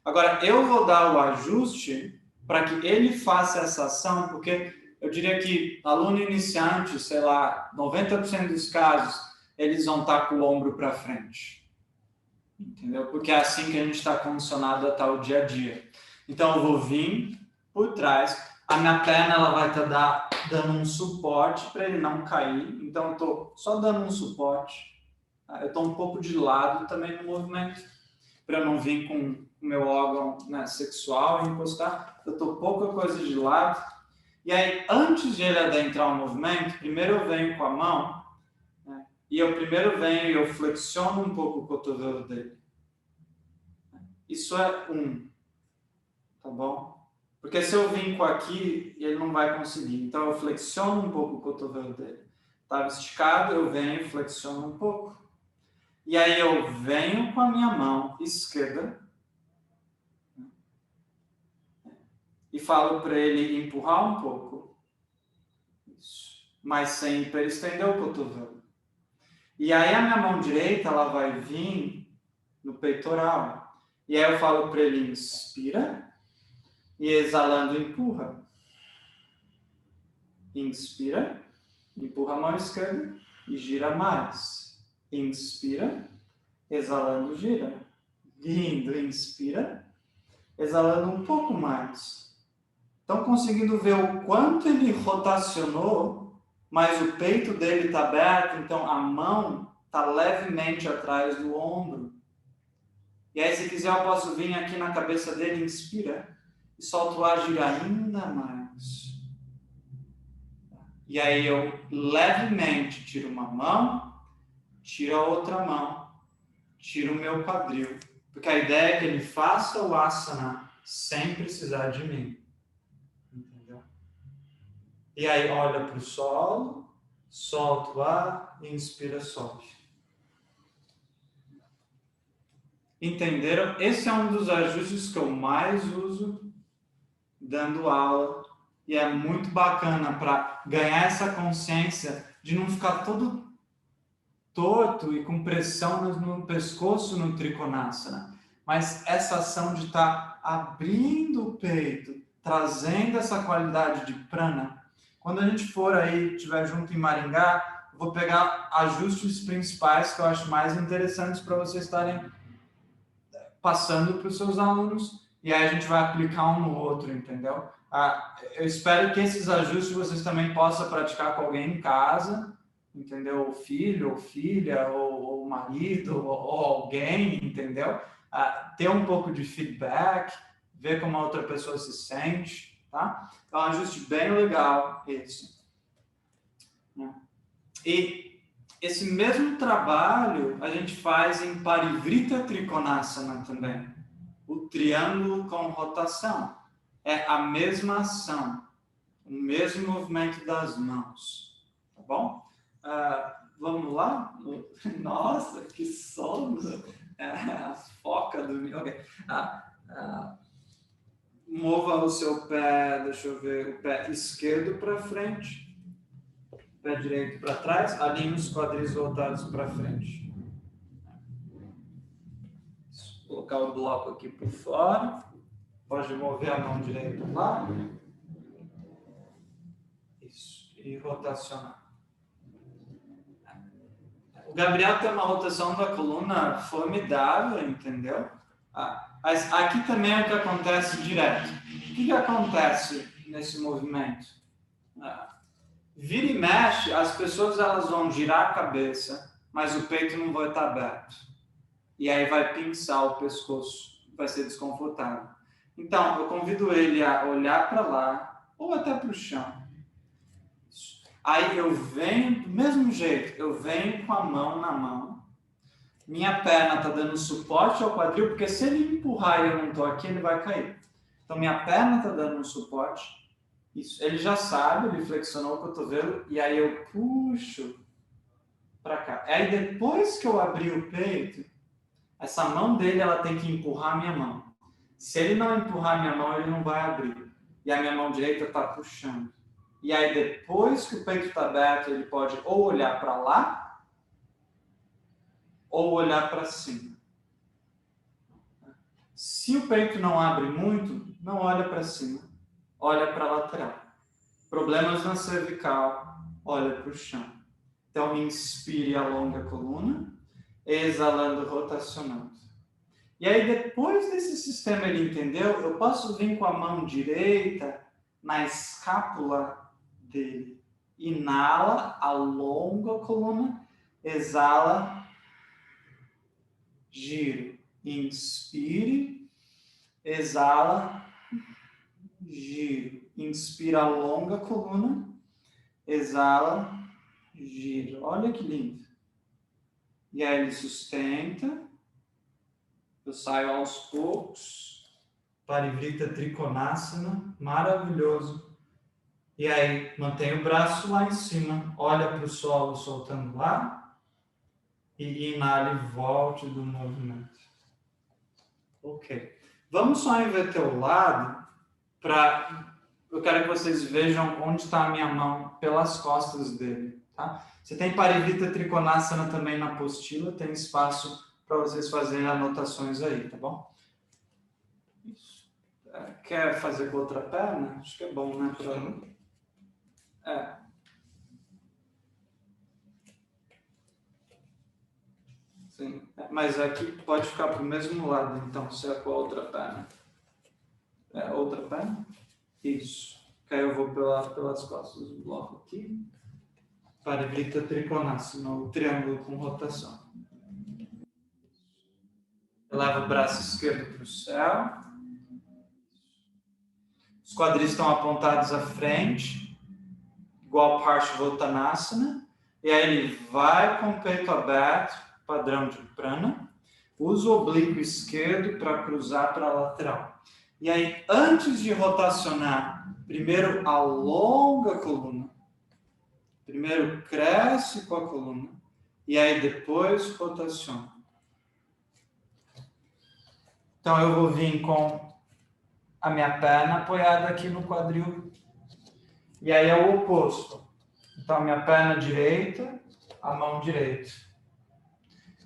S2: Agora, eu vou dar o ajuste para que ele faça essa ação, porque eu diria que aluno iniciante, sei lá, 90% dos casos, eles vão estar com o ombro para frente. Entendeu? Porque é assim que a gente está condicionado a estar o dia a dia. Então, eu vou vir por trás, a minha perna ela vai estar dando um suporte para ele não cair. Então, eu estou só dando um suporte. Eu estou um pouco de lado também no movimento, para eu não vir com o meu órgão, né, sexual e encostar. Eu estou pouca coisa de lado. E aí, antes de ele adentrar o movimento, primeiro eu venho com a mão, né, e eu primeiro venho e eu flexiono um pouco o cotovelo dele. Isso é tá bom? Porque se eu vim com aqui, ele não vai conseguir. Então, eu flexiono um pouco o cotovelo dele. Estava esticado, eu venho e flexiono um pouco. E aí, eu venho com a minha mão esquerda e falo para ele empurrar um pouco. Isso. Mas sem hiperestender o cotovelo. E aí, a minha mão direita, ela vai vir no peitoral. E aí, eu falo para ele, inspira. E exalando, empurra. Inspira, empurra a mão esquerda e gira mais. Inspira, exalando, gira. Lindo, inspira, exalando um pouco mais. Estão conseguindo ver o quanto ele rotacionou, mas o peito dele está aberto, então a mão está levemente atrás do ombro. E aí, se quiser, eu posso vir aqui na cabeça dele, inspira. E solto o ar, gira ainda mais. E aí eu levemente tiro uma mão, tiro a outra mão, tiro o meu quadril. Porque a ideia é que ele faça o asana sem precisar de mim. Entendeu? E aí olha para o solo, solta o ar, inspira, sobe. Entenderam? Esse é um dos ajustes que eu mais uso dando aula, e é muito bacana para ganhar essa consciência de não ficar todo torto e com pressão no pescoço no Trikonasana, mas essa ação de estar abrindo o peito, trazendo essa qualidade de prana. Quando a gente for aí, estiver junto em Maringá, eu vou pegar ajustes principais que eu acho mais interessantes para vocês estarem passando para os seus alunos. E aí a gente vai aplicar um no outro, entendeu? Eu espero que esses ajustes vocês também possam praticar com alguém em casa, entendeu? O filho, ou filha, ou marido, ou alguém, entendeu? Ter um pouco de feedback, ver como a outra pessoa se sente, tá? É um ajuste bem legal esse. E esse mesmo trabalho a gente faz em Parivrita Trikonasana também. O triângulo com rotação. É a mesma ação, o mesmo movimento das mãos. Tá bom? Vamos lá? Nossa, que sono! A foca do meu. Okay. Mova o seu pé, deixa eu ver, o pé esquerdo para frente, pé direito para trás, alinhe os quadris voltados para frente. Vou colocar o bloco aqui por fora. Pode mover a mão direita lá. Isso. E rotacionar. O Gabriel tem uma rotação da coluna formidável, entendeu? Mas aqui também é o que acontece direto. O que acontece nesse movimento? Vira e mexe, as pessoas elas vão girar a cabeça, mas o peito não vai estar aberto. E aí vai pinçar o pescoço, vai ser desconfortável. Então, eu convido ele a olhar para lá ou até para o chão. Aí eu venho, do mesmo jeito, eu venho com a mão na mão. Minha perna está dando suporte ao quadril, porque se ele empurrar e eu não estou aqui, ele vai cair. Então, minha perna está dando um suporte. Isso, ele já sabe, ele flexionou o cotovelo, e aí eu puxo para cá. Aí depois que eu abri o peito, essa mão dele ela tem que empurrar a minha mão. Se ele não empurrar a minha mão, ele não vai abrir. E a minha mão direita está puxando. E aí depois que o peito está aberto, ele pode ou olhar para lá, ou olhar para cima. Se o peito não abre muito, não olha para cima, olha para a lateral. Problemas na cervical, olha para o chão. Então, inspire, alonga a coluna, exalando, rotacionando. E aí, depois desse sistema ele entendeu, eu posso vir com a mão direita na escápula dele. Inala, alonga a coluna, exala, giro. Inspire, exala, giro. Inspira, alonga a coluna, exala, giro. Olha que lindo. E aí ele sustenta. Eu saio aos poucos. Parivrita Trikonasana. Maravilhoso. E aí, mantém o braço lá em cima. Olha para o solo, soltando lá. E inale e volte do movimento. Ok. Vamos só inverter o lado para... Eu quero que vocês vejam onde está a minha mão pelas costas dele. Tá? Você tem Parivrita Trikonasana também na apostila. Tem espaço para vocês fazerem anotações aí, tá bom? Isso. Quer fazer com outra perna? Acho que é bom, né? Sim. Mas aqui pode ficar para o mesmo lado, então, se é com a outra perna. Outra perna? Isso. Que aí eu vou pelas costas do bloco aqui. Parivrita Trikonasana, o triângulo com rotação. Eleva o braço esquerdo para o céu. Os quadris estão apontados à frente, igual Parsvottanasana. E aí ele vai com o peito aberto, padrão de prana. Usa o oblíquo esquerdo para cruzar para a lateral. E aí, antes de rotacionar, primeiro alonga a coluna. Primeiro cresce com a coluna. E aí depois rotaciona. Então eu vou vir com a minha perna apoiada aqui no quadril. E aí é o oposto. Então, a minha perna direita, a mão direita.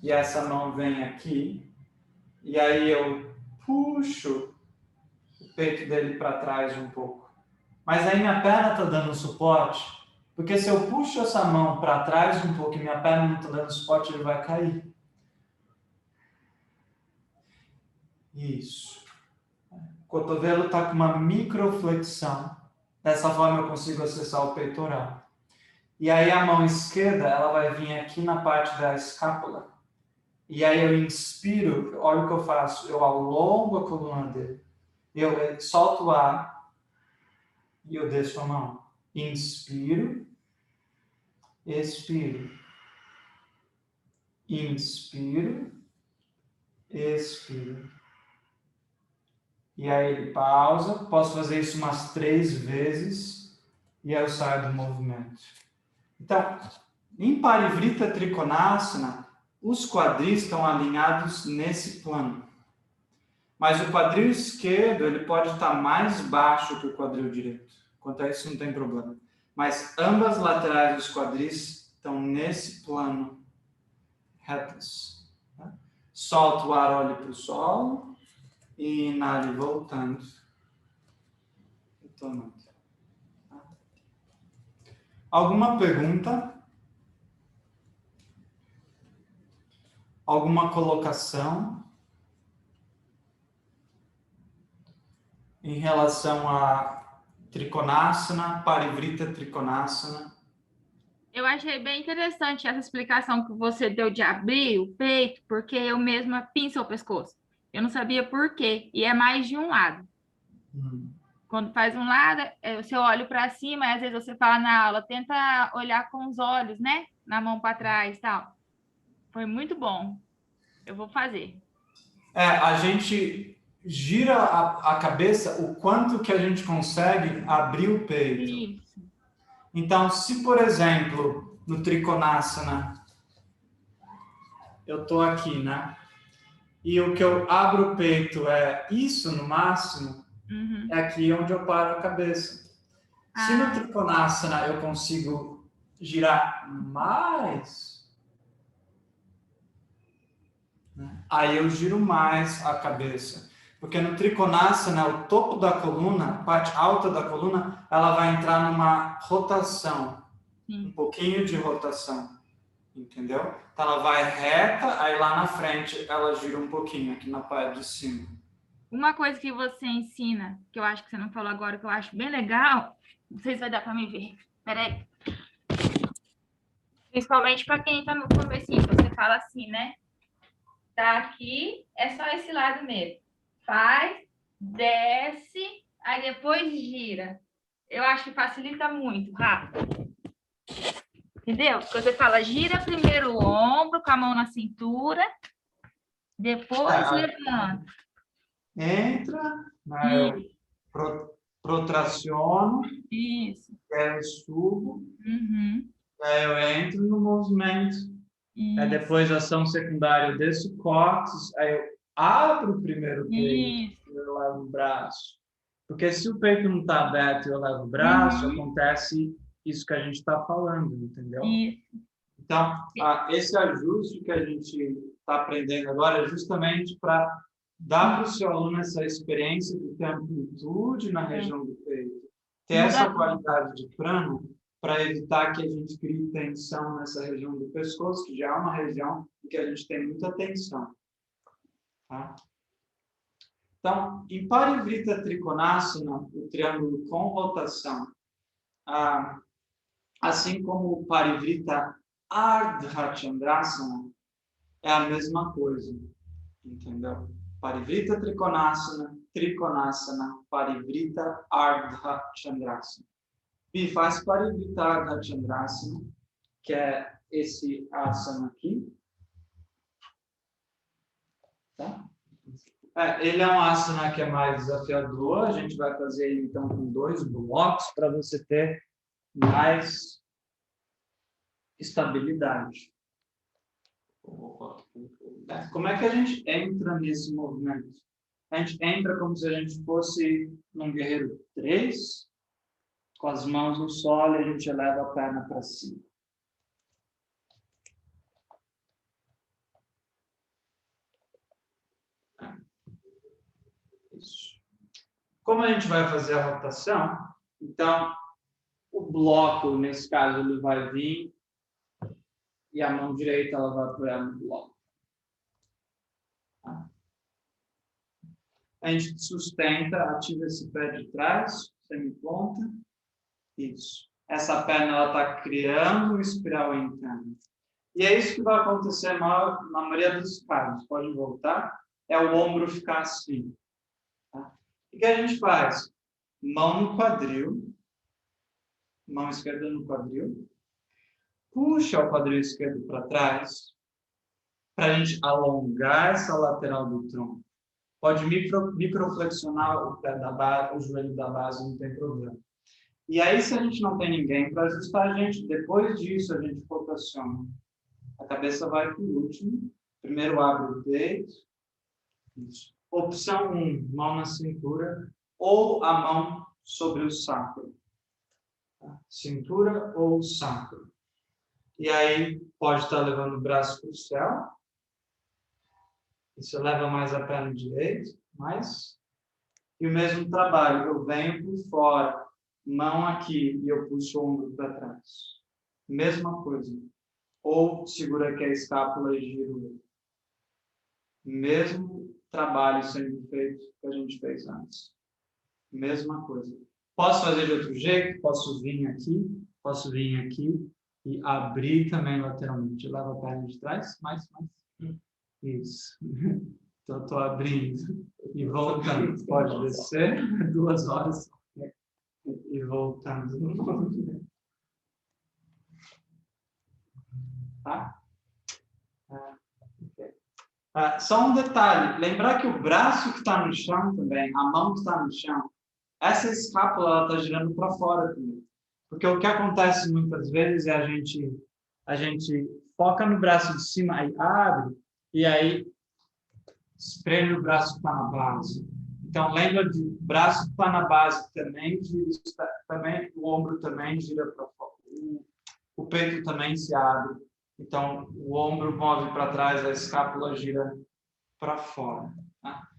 S2: E essa mão vem aqui. E aí eu puxo o peito dele para trás um pouco. Mas aí minha perna está dando suporte. Porque se eu puxo essa mão para trás um pouco e minha perna não está dando suporte, ele vai cair. Isso. O cotovelo está com uma microflexão. Dessa forma eu consigo acessar o peitoral. E aí a mão esquerda, ela vai vir aqui na parte da escápula. E aí eu inspiro, olha o que eu faço. Eu alongo a coluna dele. Eu solto o ar e eu desço a mão. Inspiro. Expiro. Inspiro. Expiro. E aí ele pausa. Posso fazer isso umas 3 vezes. E aí eu saio do movimento. Então, em Parivrita Trikonasana, os quadris estão alinhados nesse plano. Mas o quadril esquerdo, ele pode estar mais baixo que o quadril direito. Quanto a isso, não tem problema. Mas ambas laterais dos quadris estão nesse plano, retas. Tá? Solta o ar, olhe para o solo. E inale voltando. Retomando. Alguma pergunta? Alguma colocação em relação a Trikonasana, Parivrita Trikonasana?
S1: Eu achei bem interessante essa explicação que você deu de abrir o peito, porque eu mesma pinço o pescoço. Eu não sabia por quê, e é mais de um lado. Quando faz um lado, você olha para cima, e às vezes você fala na aula, tenta olhar com os olhos, né? Na mão para trás, tal. Foi muito bom. Eu vou fazer.
S2: A gente gira a cabeça o quanto que a gente consegue abrir o peito.
S1: Isso.
S2: Então, se, por exemplo, no Trikonasana, eu estou aqui, né? E o que eu abro o peito é isso no máximo,
S1: Uhum.
S2: é aqui onde eu paro a cabeça. Se no
S1: Ah,
S2: Trikonasana eu consigo girar mais, né? Aí eu giro mais a cabeça. Porque no Trikonasana, o topo da coluna, a parte alta da coluna, ela vai entrar numa rotação.
S1: sim.
S2: Um pouquinho de rotação. Entendeu? Então ela vai reta, aí lá na frente ela gira um pouquinho aqui na parte de cima.
S1: Uma coisa que você ensina, que eu acho que você não falou agora, que eu acho bem legal, não sei se vai dar para me ver. Peraí. Principalmente para quem está no comecinho, você fala assim, né? Tá aqui, é só esse lado mesmo. Faz, desce, aí depois gira. Eu acho que facilita muito, rápido. Entendeu? Porque você fala, gira primeiro o ombro com a mão na cintura, depois levanta.
S2: Entra, né, eu protraciono,
S1: Isso.
S2: aí eu subo,
S1: Uhum.
S2: aí eu entro no movimento. Aí depois ação secundária, eu desço o cóccix, aí eu abro o primeiro peito, eu levo o braço. Porque se o peito não está aberto e eu levo o braço, acontece isso que a gente está falando, entendeu?
S1: Isso.
S2: Então, esse ajuste que a gente está aprendendo agora é justamente para dar para o seu aluno essa experiência de ter amplitude na região do peito, ter essa qualidade de prana para evitar que a gente crie tensão nessa região do pescoço, que já é uma região em que a gente tem muita tensão. Tá? Então, em Parivrita Trikonasana, o triângulo com rotação, assim como o Parivrita Ardha Chandrasana, é a mesma coisa, entendeu? Parivrita Trikonasana, Trikonasana, Parivrita Ardha Chandrasana. E faz Parivrita Ardha Chandrasana, que é esse asana aqui. Tá? Ele é um asana que é mais desafiador, a gente vai fazer ele então com 2 blocos para você ter mais estabilidade. Como é que a gente entra nesse movimento? A gente entra como se a gente fosse num guerreiro 3, com as mãos no solo e a gente eleva a perna para cima. Isso. Como a gente vai fazer a rotação, então o bloco, nesse caso, ele vai vir e a mão direita ela vai apoiar no bloco. Tá? A gente sustenta, ativa esse pé de trás, semiponta. Isso. Essa perna ela está criando um espiral interno. E é isso que vai acontecer na maioria dos casos. Pode voltar. É o ombro ficar assim. Tá? O que a gente faz? Mão no quadril. Mão esquerda no quadril. Puxa o quadril esquerdo para trás. Para a gente alongar essa lateral do tronco. Pode microflexionar o pé da base, o joelho da base, não tem problema. E aí, se a gente não tem ninguém para ajustar a gente, depois disso a gente rotaciona. A cabeça vai para o último. Primeiro abre o peito. Isso. Opção 1, mão na cintura ou a mão sobre o sacro. Tá? Cintura ou sacro. E aí, pode estar levando o braço para o céu. E você leva mais a perna direita, mais. E o mesmo trabalho, eu venho por fora, mão aqui, e eu puxo o ombro para trás. Mesma coisa. Ou segura aqui a escápula e giro. Mesmo trabalho sendo feito que a gente fez antes. Mesma coisa. Posso fazer de outro jeito? Posso vir aqui E abrir também lateralmente. Leva a perna de trás, mais. Isso. Então, estou abrindo e voltando. Pode descer 2 horas e voltando. Tá? Okay. Só um detalhe. Lembrar que o braço que está no chão também, a mão que está no chão, essa escápula está girando para fora também. Porque o que acontece muitas vezes é a gente foca no braço de cima, aí abre, e aí espreme o braço que está na base. Então, lembra de braço que está na base também, também o ombro também gira para fora. O peito também se abre. Então, o ombro move para trás, a escápula gira para fora. Tá?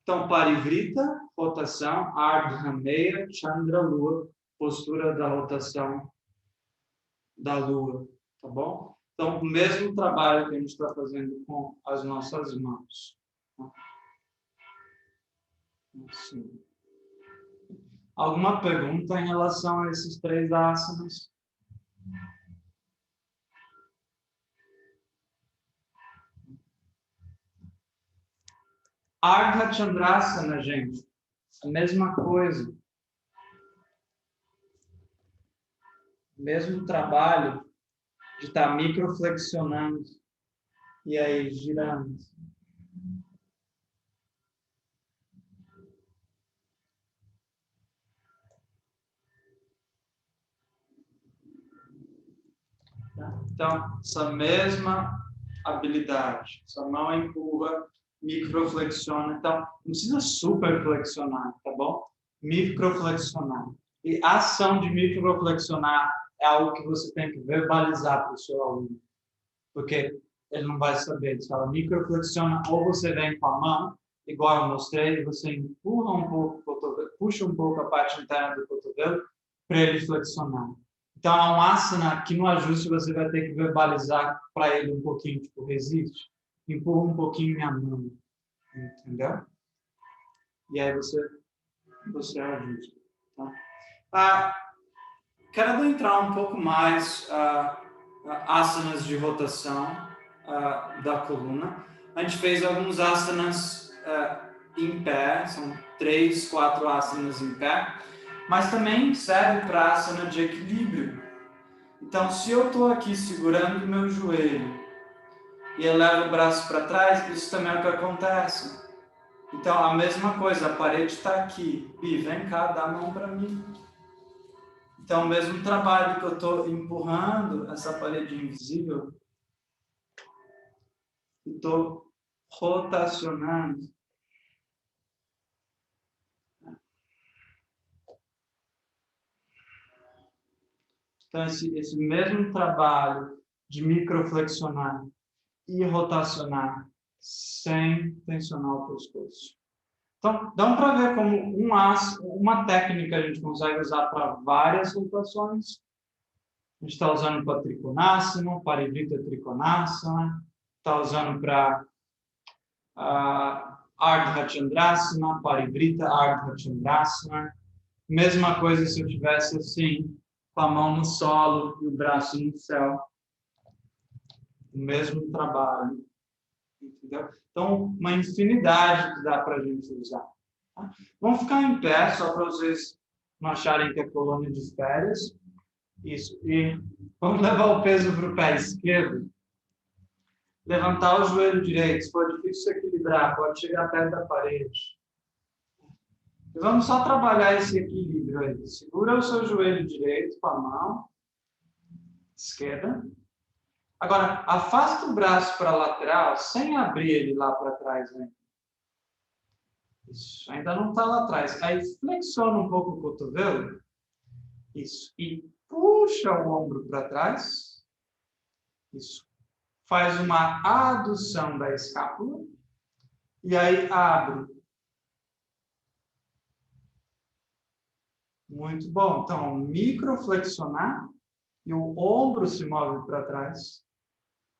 S2: Então, Parivrita, rotação, Ardha Meya, Chandra, Lua, postura da rotação da Lua, tá bom? Então, o mesmo trabalho que a gente está fazendo com as nossas mãos. Tá? Assim. Alguma pergunta em relação a esses 3 asanas? Ardha Chandrasana, gente, a mesma coisa. Mesmo trabalho de estar microflexionando e aí girando. Então, essa mesma habilidade. Essa mão empurra, microflexiona. Então, não precisa superflexionar, tá bom? Microflexionar. E a ação de microflexionar é algo que você tem que verbalizar para o seu aluno. Porque ele não vai saber. Você fala microflexiona, ou você vem com a mão, igual eu mostrei, você empurra um pouco o cotovelo, puxa um pouco a parte interna do cotovelo para ele flexionar. Então, é um asana que no ajuste você vai ter que verbalizar para ele um pouquinho, tipo, resiste, empurra um pouquinho minha mão, entendeu? E aí você ajusta. Tá? Quero entrar um pouco mais asanas de rotação da coluna. A gente fez alguns asanas em pé, são 3, 4 asanas em pé, mas também serve para asana de equilíbrio. Então, se eu estou aqui segurando o meu joelho e eu levo o braço para trás, isso também é o que acontece. Então, a mesma coisa, a parede está aqui. Pi, vem cá, dá a mão para mim. Então, o mesmo trabalho que eu estou empurrando essa parede invisível, estou rotacionando. Então, esse mesmo trabalho de microflexionar e rotacionar sem tensionar o pescoço. Então, dá para ver como uma técnica a gente consegue usar para várias rotações. A gente está usando para Trikonasana, Parivrita Trikonasana, está usando para Ardha Chandrasana, Parivrita Ardha Chandrasana. Mesma coisa se eu tivesse assim, com a mão no solo e o braço no céu. O mesmo trabalho. Entendeu? Então, uma infinidade que dá para a gente usar. Tá? Vamos ficar em pé, só para vocês não acharem que é colônia de férias. Isso. E vamos levar o peso para o pé esquerdo. Levantar o joelho direito. Se for difícil se equilibrar, pode chegar perto da parede. E vamos só trabalhar esse equilíbrio aí. Segura o seu joelho direito com a mão esquerda. Agora, afasta o braço para a lateral sem abrir ele lá para trás. Né? Isso, ainda não está lá atrás. Aí flexiona um pouco o cotovelo. Isso. E puxa o ombro para trás. Isso. Faz uma adução da escápula. E aí abre. Muito bom. Então, microflexionar e o ombro se move para trás.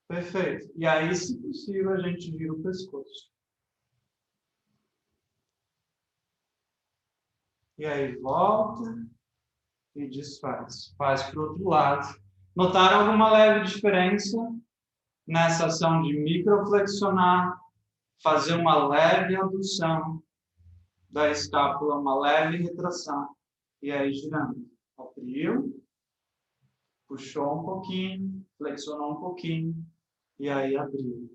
S2: Perfeito. E aí, se possível, a gente vira o pescoço. E aí, volta e desfaz. Faz para o outro lado. Notaram alguma leve diferença nessa ação de microflexionar, fazer uma leve adução da escápula, uma leve retração, e aí girando. Abriu, puxou um pouquinho, flexionou um pouquinho, e aí abriu.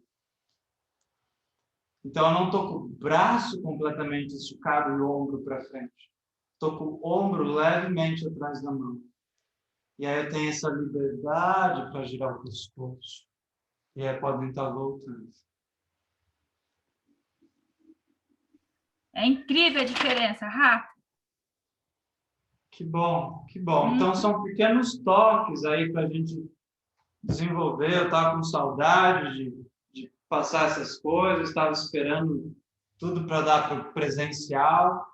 S2: Então, eu não estou com o braço completamente esticado e o ombro para frente. Estou com o ombro levemente atrás da mão. E aí eu tenho essa liberdade para girar o pescoço. E aí podem estar voltando.
S1: É incrível a diferença, Rafa.
S2: Que bom, que bom. Então, são pequenos toques aí para a gente desenvolver. Eu estava com saudade de passar essas coisas, estava esperando tudo para dar para o presencial,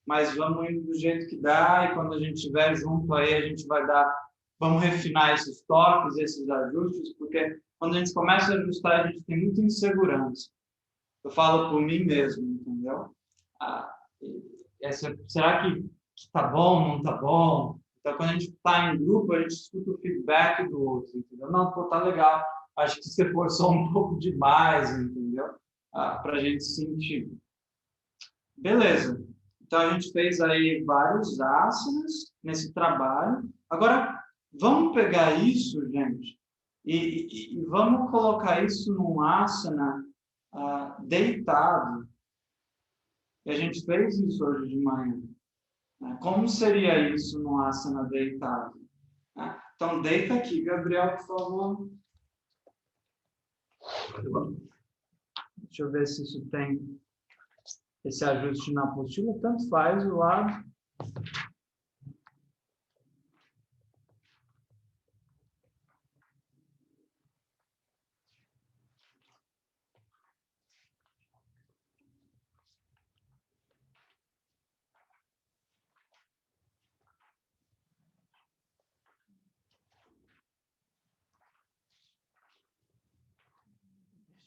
S2: mas vamos indo do jeito que dá, e quando a gente estiver junto aí, a gente vai vamos refinar esses toques, esses ajustes, porque quando a gente começa a ajustar, a gente tem muita insegurança. Eu falo por mim mesmo, entendeu? Será que tá bom, não tá bom? Então, quando a gente está em grupo, a gente escuta o feedback do outro, entendeu? Não, pô, tá legal. Acho que você forçou um pouco demais, entendeu? Para a gente sentir. Beleza. Então, a gente fez aí vários asanas nesse trabalho. Agora, vamos pegar isso, gente, e vamos colocar isso num asana deitado. E a gente fez isso hoje de manhã. Como seria isso num asana deitado? Então, deita aqui, Gabriel, por favor. Deixa eu ver se isso tem esse ajuste na apostila. Tanto faz o lado.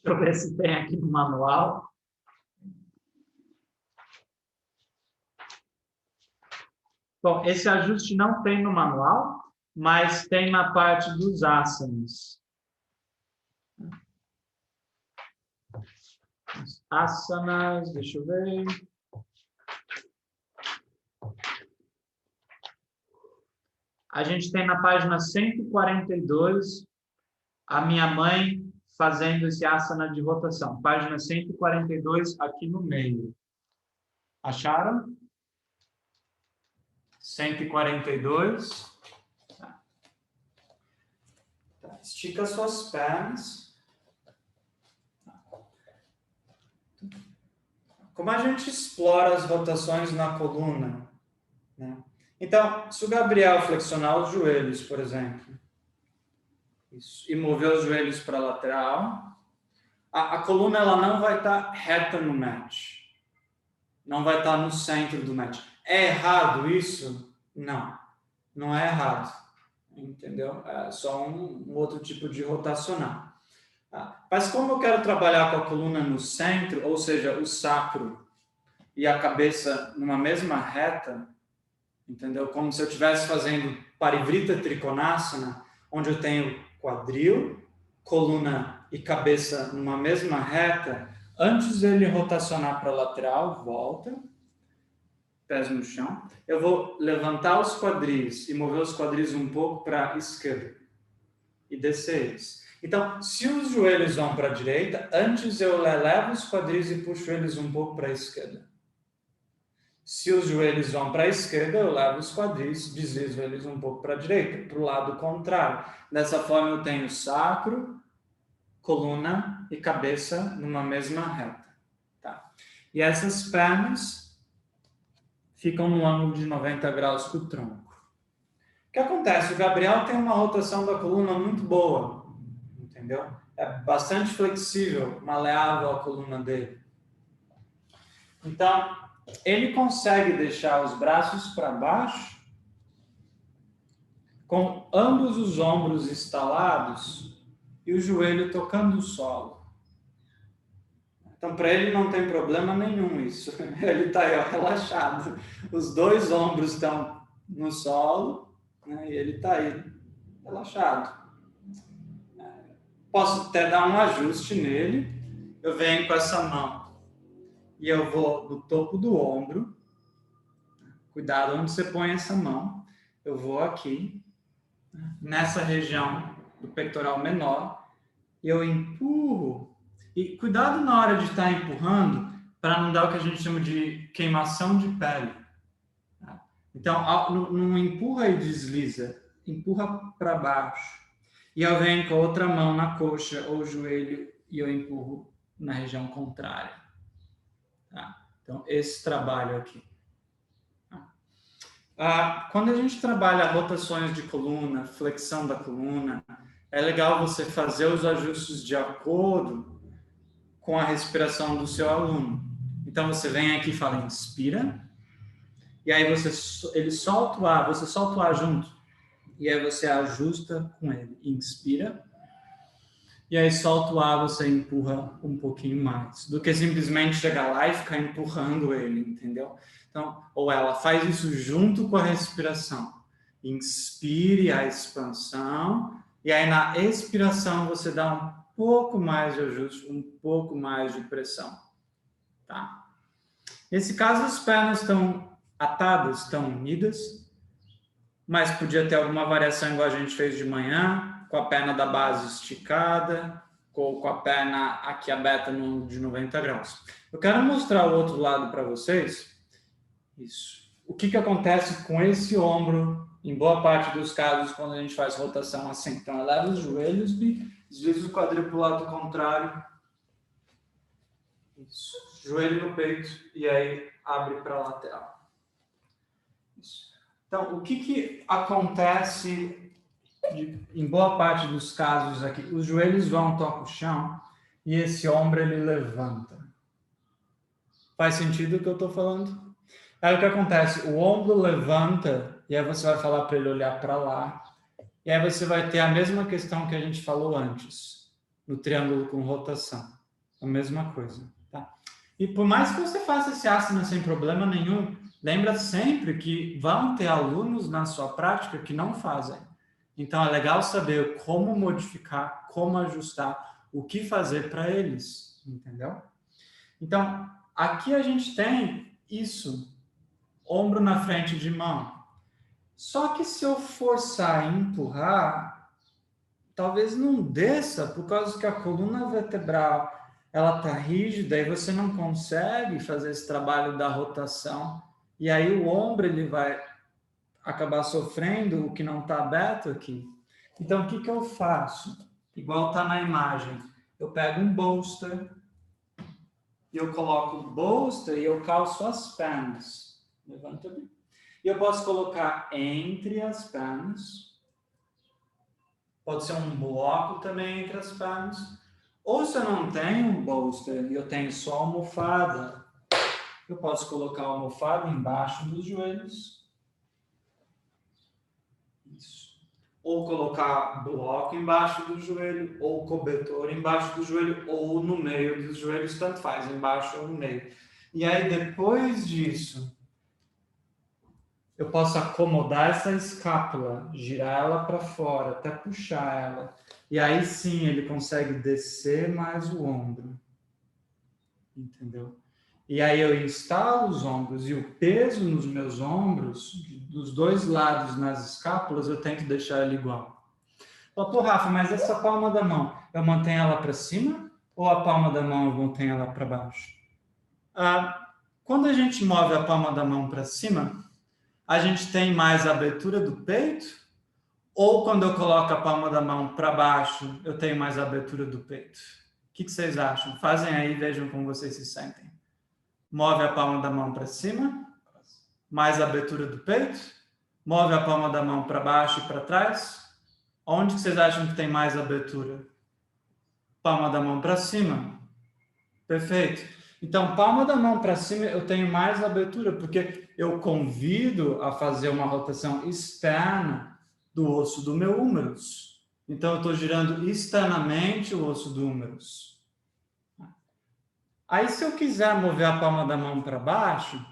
S2: Deixa eu ver se tem aqui no manual. Bom, esse ajuste não tem no manual, mas tem na parte dos asanas. Asanas, deixa eu ver. A gente tem na página 142 a minha mãe fazendo esse asana de rotação. Página 142 aqui no meio. Acharam? 142. Tá. Estica suas pernas. Como a gente explora as rotações na coluna, né? Então, se o Gabriel flexionar os joelhos, por exemplo, isso, e mover os joelhos para a lateral, a coluna ela não vai estar reta no match. Não vai estar no centro do match. É errado isso? Não. Não é errado. Entendeu? É só um outro tipo de rotacionar. Mas como eu quero trabalhar com a coluna no centro, ou seja, o sacro e a cabeça numa mesma reta, entendeu? Como se eu estivesse fazendo Parivrita Trikonasana, onde eu tenho quadril, coluna e cabeça numa mesma reta, antes dele rotacionar para a lateral, volta, pés no chão, eu vou levantar os quadris e mover os quadris um pouco para a esquerda e descer eles. Então, se os joelhos vão para a direita, antes eu elevo os quadris e puxo eles um pouco para a esquerda. Se os joelhos vão para a esquerda, eu levo os quadris, deslizo eles um pouco para a direita, para o lado contrário. Dessa forma, eu tenho sacro, coluna e cabeça numa mesma reta. Tá? E essas pernas ficam no ângulo de 90 graus com o tronco. O que acontece? O Gabriel tem uma rotação da coluna muito boa, entendeu? É bastante flexível, maleável a coluna dele. Então, ele consegue deixar os braços para baixo, com ambos os ombros estalados e o joelho tocando o solo. Então, para ele não tem problema nenhum isso. Ele está aí, ó, relaxado. Os dois ombros estão no solo, né, e ele está aí relaxado. Posso até dar um ajuste nele. Eu venho com essa mão e eu vou no topo do ombro. Cuidado onde você põe essa mão. Eu vou aqui, nessa região do peitoral menor, e eu empurro. E cuidado na hora de estar empurrando, para não dar o que a gente chama de queimação de pele. Então, não empurra e desliza, empurra para baixo. E eu venho com a outra mão na coxa ou joelho e eu empurro na região contrária. Tá? Então, esse trabalho aqui. Quando a gente trabalha rotações de coluna, flexão da coluna, é legal você fazer os ajustes de acordo com a respiração do seu aluno. Então, você vem aqui e fala, inspira, e aí ele solta o ar, você solta o ar junto, e aí você ajusta com ele. Inspira, e aí solta o ar, você empurra um pouquinho mais, do que simplesmente chegar lá e ficar empurrando ele, entendeu? Então, ou ela faz isso junto com a respiração. Inspire a expansão, e aí na expiração você dá um pouco mais de ajuste, um pouco mais de pressão. Tá? Nesse caso, as pernas estão atadas, estão unidas, mas podia ter alguma variação igual a gente fez de manhã, com a perna da base esticada, com a perna aqui aberta de 90 graus. Eu quero mostrar o outro lado para vocês. Isso. O que acontece com esse ombro, em boa parte dos casos, quando a gente faz rotação assim? Então, eleva os joelhos, desliza o quadril para o lado contrário. Isso. Joelho no peito e aí abre para a lateral. Isso. Então, o que acontece em boa parte dos casos aqui? Os joelhos vão, tocam o chão e esse ombro ele levanta. Faz sentido o que eu estou falando? Aí o que acontece? O ombro levanta e aí você vai falar para ele olhar para lá. E aí você vai ter a mesma questão que a gente falou antes, no triângulo com rotação. A mesma coisa, tá? E por mais que você faça esse asana sem problema nenhum, lembra sempre que vão ter alunos na sua prática que não fazem. Então é legal saber como modificar, como ajustar, o que fazer para eles, entendeu? Então, aqui a gente tem isso. Ombro na frente de mão. Só que se eu forçar e empurrar, talvez não desça, por causa que a coluna vertebral ela está rígida e você não consegue fazer esse trabalho da rotação. E aí o ombro ele vai acabar sofrendo o que não está aberto aqui. Então, o que eu faço? Igual está na imagem. Eu pego um bolster, e eu coloco o bolster e eu calço as pernas. Levanta bem. E eu posso colocar entre as pernas. Pode ser um bloco também entre as pernas. Ou se eu não tenho um bolster e eu tenho só almofada, eu posso colocar a almofada embaixo dos joelhos. Isso. Ou colocar bloco embaixo do joelho, ou cobertor embaixo do joelho, ou no meio dos joelhos, tanto faz, embaixo ou no meio. E aí, depois disso, eu posso acomodar essa escápula, girar ela para fora, até puxar ela. E aí sim ele consegue descer mais o ombro. Entendeu? E aí eu instalo os ombros e o peso nos meus ombros, dos dois lados nas escápulas, eu tento deixar ele igual. Pô, Rafa, mas essa palma da mão, eu mantenho ela para cima ou a palma da mão eu mantenho ela para baixo? Quando a gente move a palma da mão para cima, a gente tem mais abertura do peito? Ou quando eu coloco a palma da mão para baixo, eu tenho mais abertura do peito? O que vocês acham? Fazem aí, vejam como vocês se sentem. Move a palma da mão para cima, mais abertura do peito. Move a palma da mão para baixo e para trás. Onde que vocês acham que tem mais abertura? Palma da mão para cima. Perfeito. Então, palma da mão para cima, eu tenho mais abertura, porque eu convido a fazer uma rotação externa do osso do meu húmerus. Então, eu estou girando externamente o osso do húmerus. Aí, se eu quiser mover a palma da mão para baixo,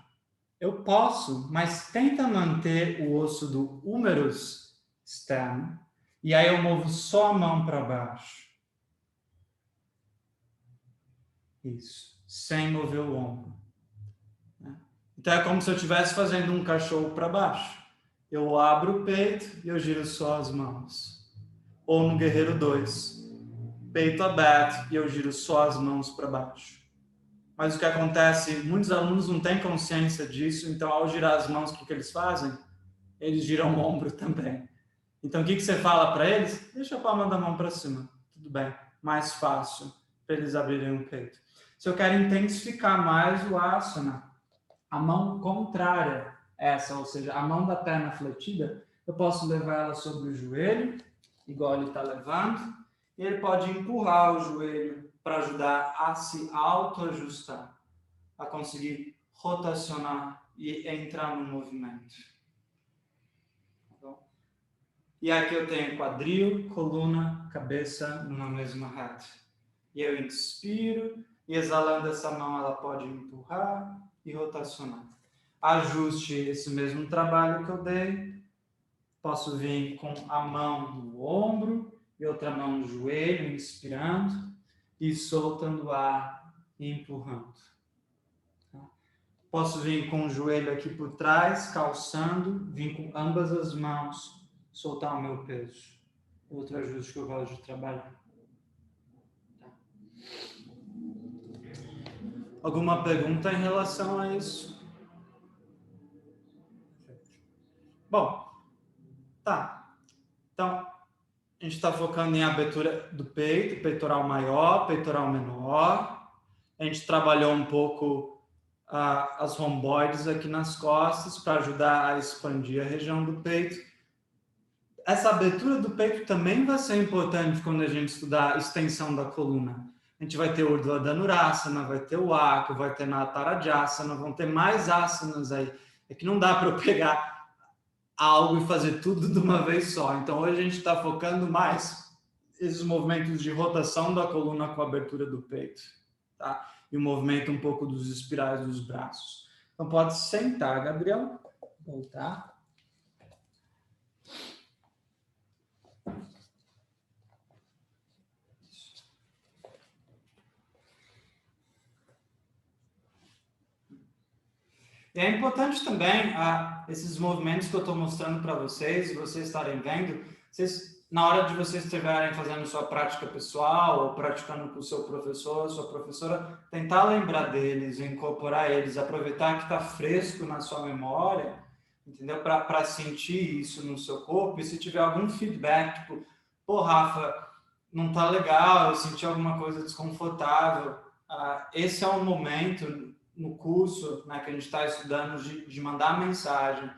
S2: eu posso, mas tenta manter o osso do húmerus externo E aí eu movo só a mão para baixo. Isso. Sem mover o ombro. Então é como se eu estivesse fazendo um cachorro para baixo. Eu abro o peito e eu giro só as mãos. Ou no Guerreiro 2. Peito aberto e eu giro só as mãos para baixo. Mas o que acontece, muitos alunos não têm consciência disso, então ao girar as mãos, o que eles fazem? Eles giram o ombro também. Então o que você fala para eles? Deixa a palma da mão para cima. Tudo bem, mais fácil para eles abrirem o peito. Se eu quero intensificar mais o asana, a mão contrária, essa, ou seja, a mão da perna fletida, eu posso levar ela sobre o joelho, igual ele está levando, e ele pode empurrar o joelho para ajudar a se autoajustar, a conseguir rotacionar e entrar no movimento. Então, e aqui eu tenho quadril, coluna, cabeça numa mesma reta. E eu inspiro, e exalando essa mão ela pode empurrar e rotacionar. Ajuste esse mesmo trabalho que eu dei. Posso vir com a mão no ombro e outra mão no joelho, inspirando e soltando o ar e empurrando. Posso vir com o joelho aqui por trás, calçando, vir com ambas as mãos, soltar o meu peso. Outro ajuste que eu gosto de trabalhar. Alguma pergunta em relação a isso? Bom, tá. Então, a gente está focando em abertura do peito, peitoral maior, peitoral menor. A gente trabalhou um pouco as romboides aqui nas costas para ajudar a expandir a região do peito. Essa abertura do peito também vai ser importante quando a gente estudar a extensão da coluna. A gente vai ter o Urdhva Dhanurasana, vai ter o Waka, vai ter Natarajasana, vão ter mais asanas aí. É que não dá para eu pegar algo e fazer tudo de uma vez só. Então, hoje a gente está focando mais esses movimentos de rotação da coluna com a abertura do peito, tá? E o movimento um pouco dos espirais dos braços. Então, pode sentar, Gabriel. Voltar. E é importante também esses movimentos que eu estou mostrando para vocês, vocês estarem vendo, na hora de vocês estiverem fazendo sua prática pessoal ou praticando com o seu professor, sua professora, tentar lembrar deles, incorporar eles, aproveitar que está fresco na sua memória, entendeu? Para sentir isso no seu corpo. E se tiver algum feedback, tipo, pô, Rafa, não tá legal, eu senti alguma coisa desconfortável, esse é o momento no curso, né, que a gente está estudando, de mandar mensagem,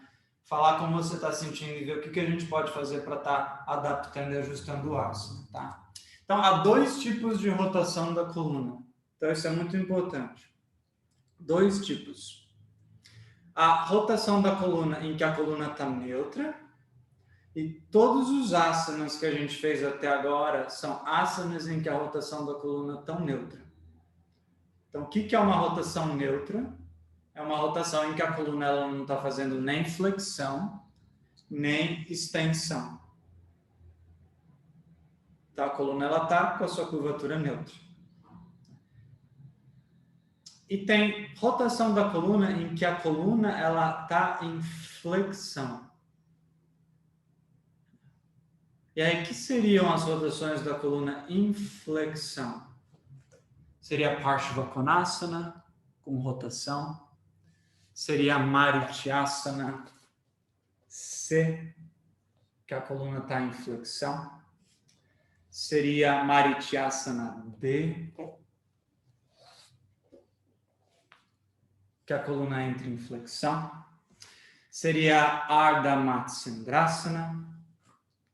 S2: falar como você está sentindo e ver o que a gente pode fazer para estar adaptando e ajustando o asana, tá? Então, há dois tipos de rotação da coluna. Então, isso é muito importante. Dois tipos. A rotação da coluna em que a coluna está neutra, e todos os asanas que a gente fez até agora são asanas em que a rotação da coluna está neutra. Então, o que é uma rotação neutra? É uma rotação em que a coluna ela não está fazendo nem flexão, nem extensão. Então, a coluna está com a sua curvatura neutra. E tem rotação da coluna em que a coluna está em flexão. E aí, o que seriam as rotações da coluna em flexão? Seria Parshva Konasana, com rotação. Seria Marityasana C, que a coluna está em flexão. Seria Marityasana D, que a coluna entra em flexão. Seria Ardha Matsyendrasana,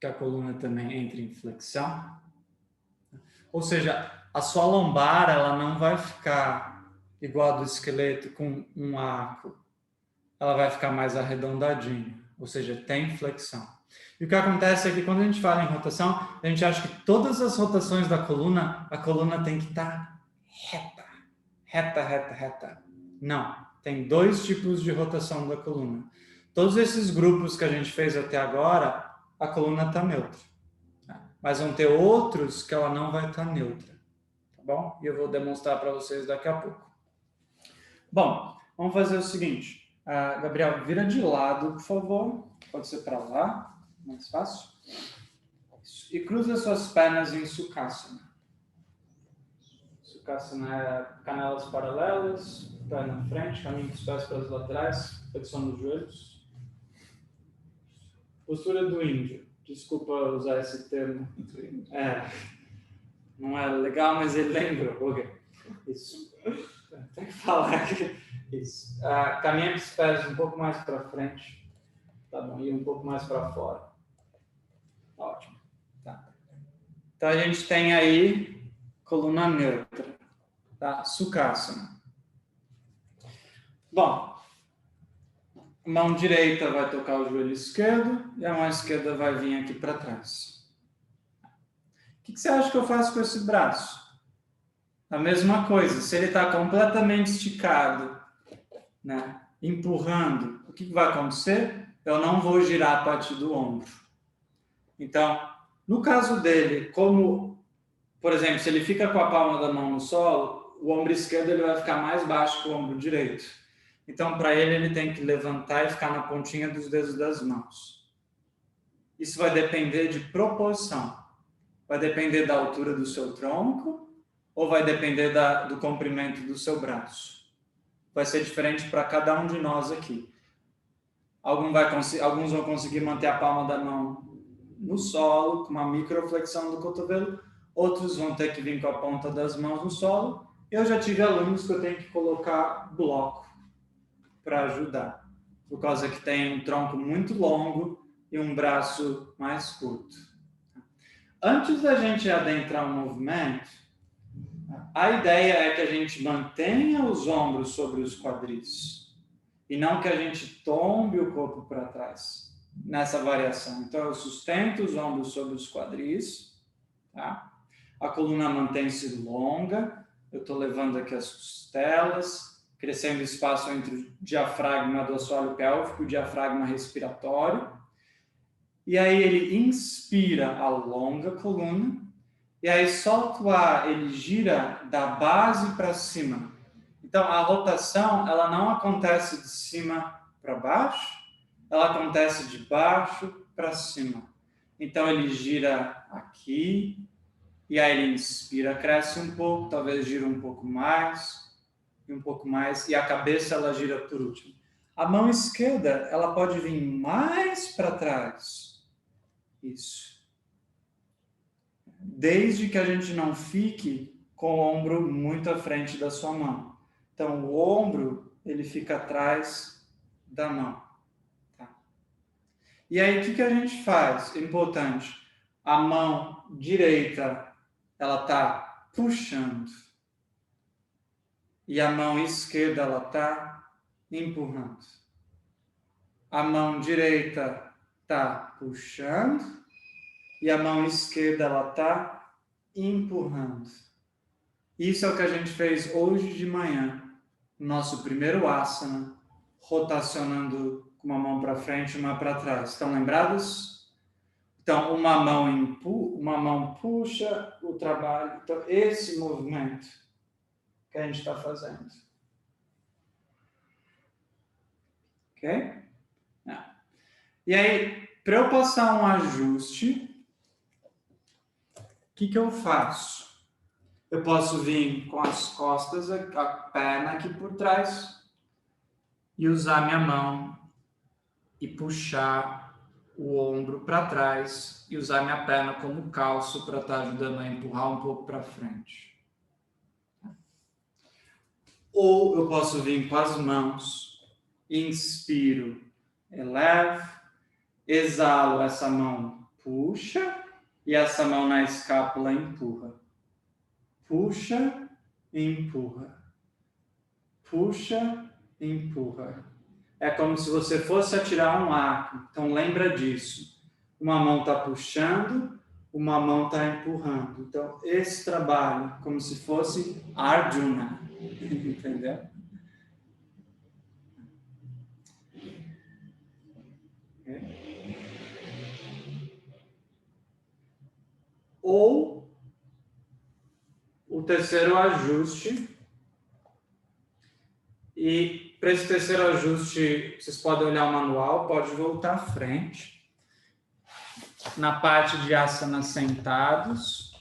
S2: que a coluna também entra em flexão. Ou seja, a sua lombar ela não vai ficar igual a do esqueleto com um arco. Ela vai ficar mais arredondadinha, ou seja, tem flexão. E o que acontece é que quando a gente fala em rotação, a gente acha que todas as rotações da coluna, a coluna tem que estar reta. Reta, reta, reta. Não, tem dois tipos de rotação da coluna. Todos esses grupos que a gente fez até agora, a coluna está neutra. mas vão ter outros que ela não vai estar neutra, tá bom? E eu vou demonstrar para vocês daqui a pouco. Bom, vamos fazer o seguinte. Gabriel, vira de lado, por favor. Pode ser para lá, mais fácil. Isso. E cruza suas pernas em Sukhasana. Sukhasana é canelas paralelas, pé na frente, caminho dos pés para as laterais, flexão dos joelhos. Postura do índio. Desculpa usar esse termo. Não é legal, mas ele lembra. Isso. Tem que falar aqui. Isso. Caminha os pés um pouco mais para frente. Tá bom. E um pouco mais para fora. Ótimo. Tá. Então a gente tem aí coluna neutra. Tá? Sukhasana. Bom. A mão direita vai tocar o joelho esquerdo e a mão esquerda vai vir aqui para trás. O que você acha que eu faço com esse braço? A mesma coisa. Se ele está completamente esticado, né, empurrando, o que vai acontecer? Eu não vou girar a parte do ombro. Então, no caso dele, como, por exemplo, se ele fica com a palma da mão no solo, o ombro esquerdo ele vai ficar mais baixo que o ombro direito. Então, para ele tem que levantar e ficar na pontinha dos dedos das mãos. Isso vai depender de proporção. Vai depender da altura do seu tronco ou vai depender do comprimento do seu braço. Vai ser diferente para cada um de nós aqui. Alguns vão conseguir manter a palma da mão no solo, com uma microflexão do cotovelo. Outros vão ter que vir com a ponta das mãos no solo. Eu já tive alunos que eu tenho que colocar bloco para ajudar, por causa que tem um tronco muito longo e um braço mais curto. Antes da gente adentrar o movimento, a ideia é que a gente mantenha os ombros sobre os quadris e não que a gente tombe o corpo para trás nessa variação. Então, eu sustento os ombros sobre os quadris, tá? A coluna mantém-se longa, eu estou levando aqui as costelas, crescendo espaço entre o diafragma do assoalho pélvico e o diafragma respiratório. E aí ele inspira, alonga a coluna. E aí solta o ar, ele gira da base para cima. Então, a rotação, ela não acontece de cima para baixo, ela acontece de baixo para cima. Então, ele gira aqui, e aí ele inspira, cresce um pouco, talvez gira um pouco mais, e a cabeça ela gira por último. A mão esquerda, ela pode vir mais para trás. Isso. Desde que a gente não fique com o ombro muito à frente da sua mão. Então, o ombro, ele fica atrás da mão. Tá? E aí, o que a gente faz? Importante. A mão direita, ela está puxando. E a mão esquerda, ela está empurrando. A mão direita está puxando e a mão esquerda, ela está empurrando. Isso é o que a gente fez hoje de manhã, no nosso primeiro asana, rotacionando com uma mão para frente e uma para trás. Estão lembrados? Então, uma mão puxa o trabalho. Então, esse movimento que a gente está fazendo. Ok? E aí, para eu passar um ajuste, o que eu faço? Eu posso vir com as costas, a perna aqui por trás e usar minha mão e puxar o ombro para trás e usar minha perna como calço para estar ajudando a empurrar um pouco para frente. Ou eu posso vir com as mãos, inspiro, elevo, exalo, essa mão puxa e essa mão na escápula empurra. Puxa e empurra. Puxa e empurra. É como se você fosse atirar um arco. Então lembra disso. Uma mão está puxando, uma mão está empurrando. Então esse trabalho, como se fosse Arjuna. Entendeu? Ou o terceiro ajuste. E para esse terceiro ajuste, vocês podem olhar o manual, pode voltar à frente. Na parte de asanas sentados.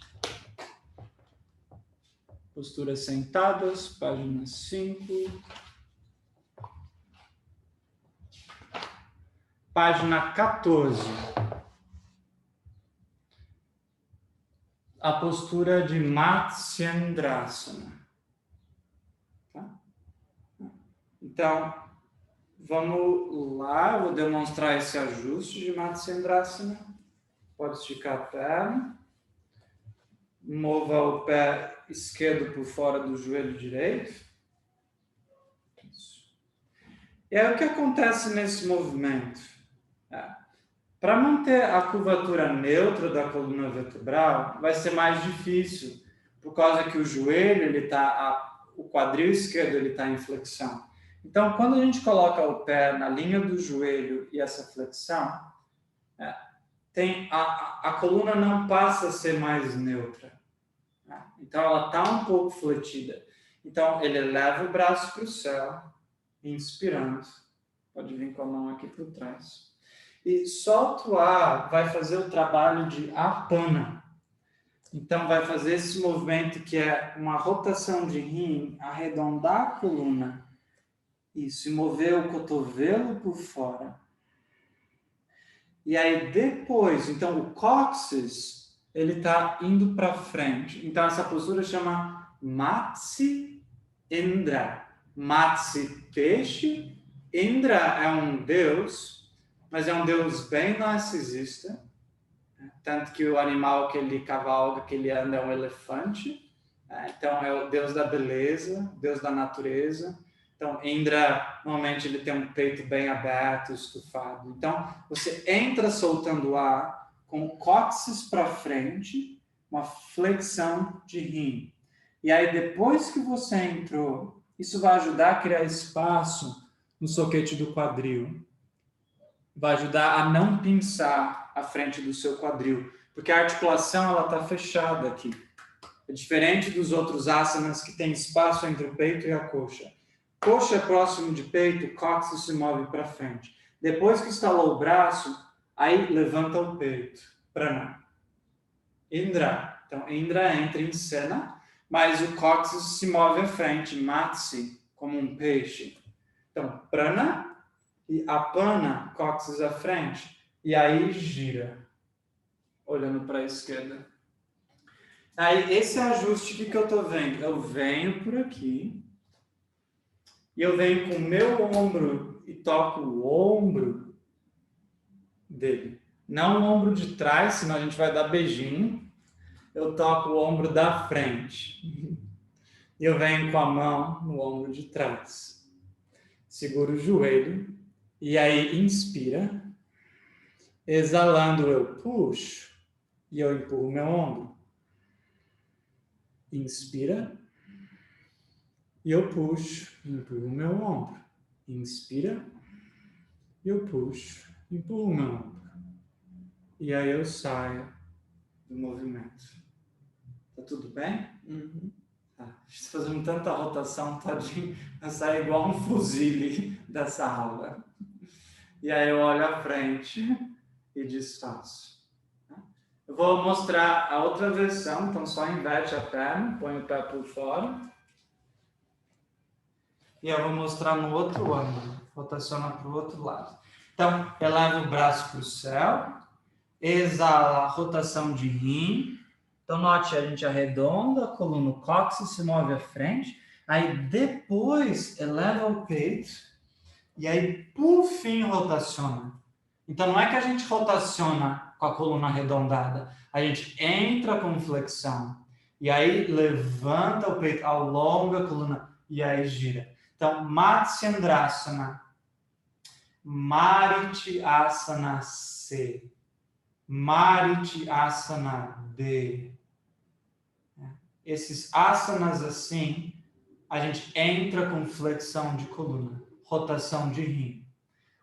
S2: Posturas sentadas, página 5. Página 14. A postura de Matsyendrasana. Tá? Então, vamos lá, eu vou demonstrar esse ajuste de Matsyendrasana. Pode esticar a perna. Mova o pé esquerdo por fora do joelho direito. Isso. E aí o que acontece nesse movimento? Para manter a curvatura neutra da coluna vertebral, vai ser mais difícil, por causa que o joelho, o quadril esquerdo ele está em flexão. Então, quando a gente coloca o pé na linha do joelho e essa flexão, a coluna não passa a ser mais neutra. Então, ela está um pouco fletida. Então, ele leva o braço para o céu, inspirando. Pode vir com a mão aqui por trás. E solta o ar, vai fazer o trabalho de apana. Então, vai fazer esse movimento que é uma rotação de rim, arredondar a coluna. Isso, e mover o cotovelo por fora. E aí, depois, então, o cóccix, ele está indo para frente. Então, essa postura chama Matsi Indra. Matsi, peixe. Indra é um deus, mas é um deus bem narcisista. Tanto que o animal que ele cavalga, que ele anda, é um elefante. Então, é o deus da beleza, deus da natureza. Então, Indra, normalmente, ele tem um peito bem aberto, estufado. Então, você entra soltando o ar, com o cóccix para frente, uma flexão de rim. E aí, depois que você entrou, isso vai ajudar a criar espaço no soquete do quadril. Vai ajudar a não pinçar a frente do seu quadril, porque a articulação ela está fechada aqui. É diferente dos outros asanas que tem espaço entre o peito e a coxa. Coxa é próximo de peito, o cóccix se move para frente. Depois que instalou o braço, aí levanta o peito. Prana. Indra. Então, Indra entra em cena, mas o cóccix se move à frente, Matsi, como um peixe. Então, prana e apana, cóccix à frente. E aí gira, olhando para a esquerda. Aí, esse ajuste, o que eu estou vendo? Eu venho por aqui, e eu venho com o meu ombro e toco o ombro dele. Não o ombro de trás, senão a gente vai dar beijinho. Eu toco o ombro da frente. E eu venho com a mão no ombro de trás. Seguro o joelho. E aí, inspira. Exalando, eu puxo. E eu empurro meu ombro. Inspira. E eu puxo. Empurro meu ombro. Inspira. E eu puxo. Empurro meu ombro. E aí eu saio do movimento. Tá tudo bem? Uhum. Tá. Estou fazendo tanta rotação, tadinho, vai sair igual um fuzile dessa aula. E aí eu olho à frente e desfaço. Eu vou mostrar a outra versão, então só inverte a perna, põe o pé por fora. E eu vou mostrar no outro ângulo, rotaciona para o outro lado. Então, eleva o braço para o céu, exala a rotação de rim. Então, note, a gente arredonda a coluna, o cóccix se move à frente, aí depois eleva o peito, e aí, por fim, rotaciona. Então, não é que a gente rotaciona com a coluna arredondada, a gente entra com flexão, e aí levanta o peito, alonga a coluna, e aí gira. Então, Matsyendrasana, Mariti Asana C, Mariti Asana D. Esses asanas assim, a gente entra com flexão de coluna, rotação de rim.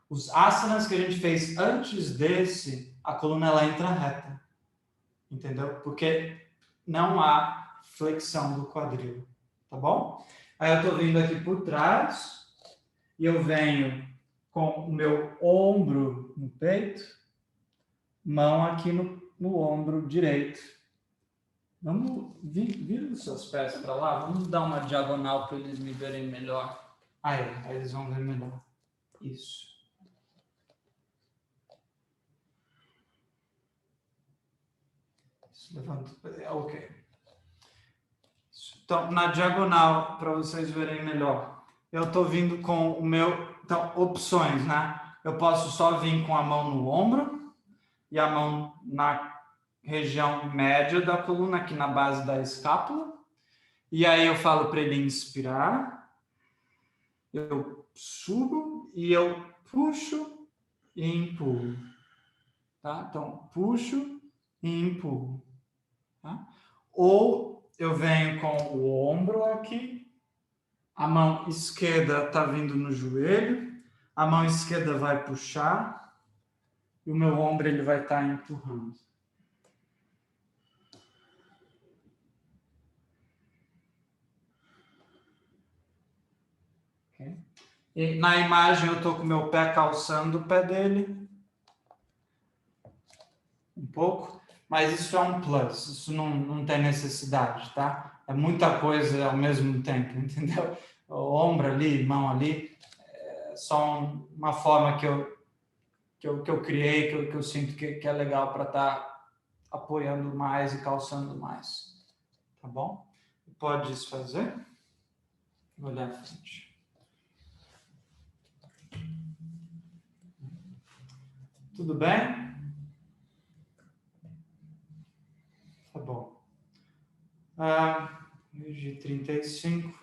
S2: Os asanas que a gente fez antes desse, a coluna ela entra reta. entendeu? Porque não há flexão do quadril, tá bom? Aí eu tô vindo aqui por trás e eu venho com o meu ombro no peito, mão aqui no ombro direito. Vamos vira os seus pés para lá, vamos dar uma diagonal para eles me verem melhor. Aí eles vão ver melhor. Isso. Levanta, ok. Então, na diagonal, para vocês verem melhor, eu estou vindo com o meu... Então, opções, né? Eu posso só vir com a mão no ombro e a mão na região média da coluna, aqui na base da escápula. E aí eu falo para ele inspirar, eu subo e eu puxo e empurro. Tá? Então, puxo e empurro. Tá? Ou eu venho com o ombro aqui, a mão esquerda está vindo no joelho, a mão esquerda vai puxar e o meu ombro ele vai estar empurrando. Okay? E na imagem eu estou com o meu pé calçando o pé dele, um pouco. Mas isso é um plus, isso não tem necessidade, tá? É muita coisa ao mesmo tempo, entendeu? O ombro ali, mão ali, é só uma forma que eu criei, que eu sinto que é legal para estar apoiando mais e calçando mais, tá bom? Pode desfazer? Vou olhar à frente. Tudo bem? Tá bom. De 35.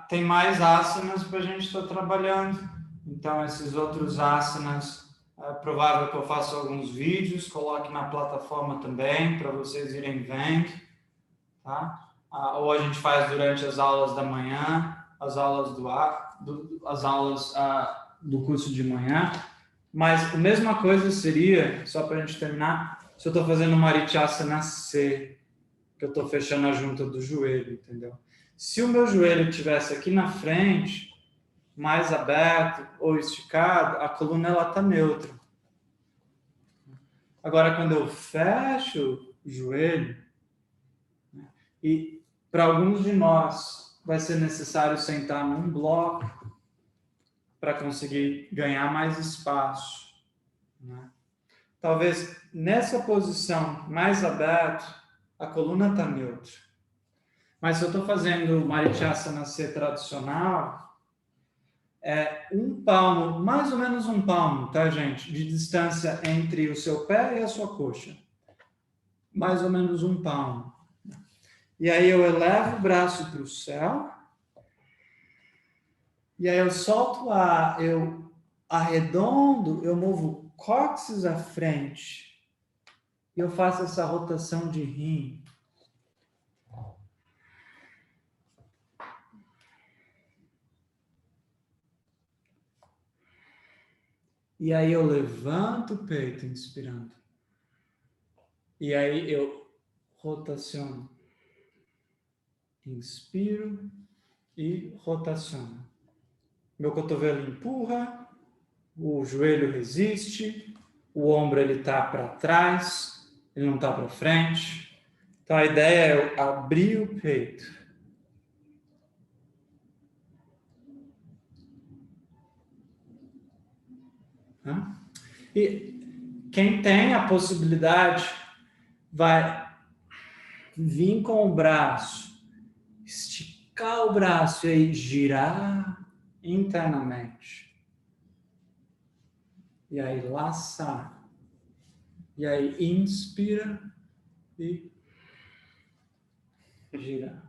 S2: Tem mais asanas para a gente estar trabalhando. Então, esses outros asanas, é provável que eu faça alguns vídeos, coloque na plataforma também, para vocês irem vendo. Tá? Ou a gente faz durante as aulas da manhã, as aulas do curso de manhã. Mas a mesma coisa seria, só para a gente terminar, se eu estou fazendo Marityasana C, que eu estou fechando a junta do joelho, entendeu? Se o meu joelho estivesse aqui na frente, mais aberto ou esticado, a coluna ela está neutra. Agora, quando eu fecho o joelho, né, e para alguns de nós vai ser necessário sentar num bloco para conseguir ganhar mais espaço, né? Talvez nessa posição mais aberta, a coluna está neutra. Mas se eu estou fazendo Marityasana C tradicional, é um palmo, mais ou menos um palmo, tá, gente? De distância entre o seu pé e a sua coxa. Mais ou menos um palmo. E aí eu elevo o braço para o céu. E aí eu solto o ar, eu arredondo, eu movo o cóccix à frente. E eu faço essa rotação de rim. E aí eu levanto o peito, inspirando. E aí eu rotaciono. Inspiro e rotaciono. Meu cotovelo empurra, o joelho resiste, o ombro ele está para trás, ele não está para frente. Então a ideia é eu abrir o peito. E quem tem a possibilidade vai vir com o braço, esticar o braço e aí girar internamente. E aí laçar. E aí inspira e gira.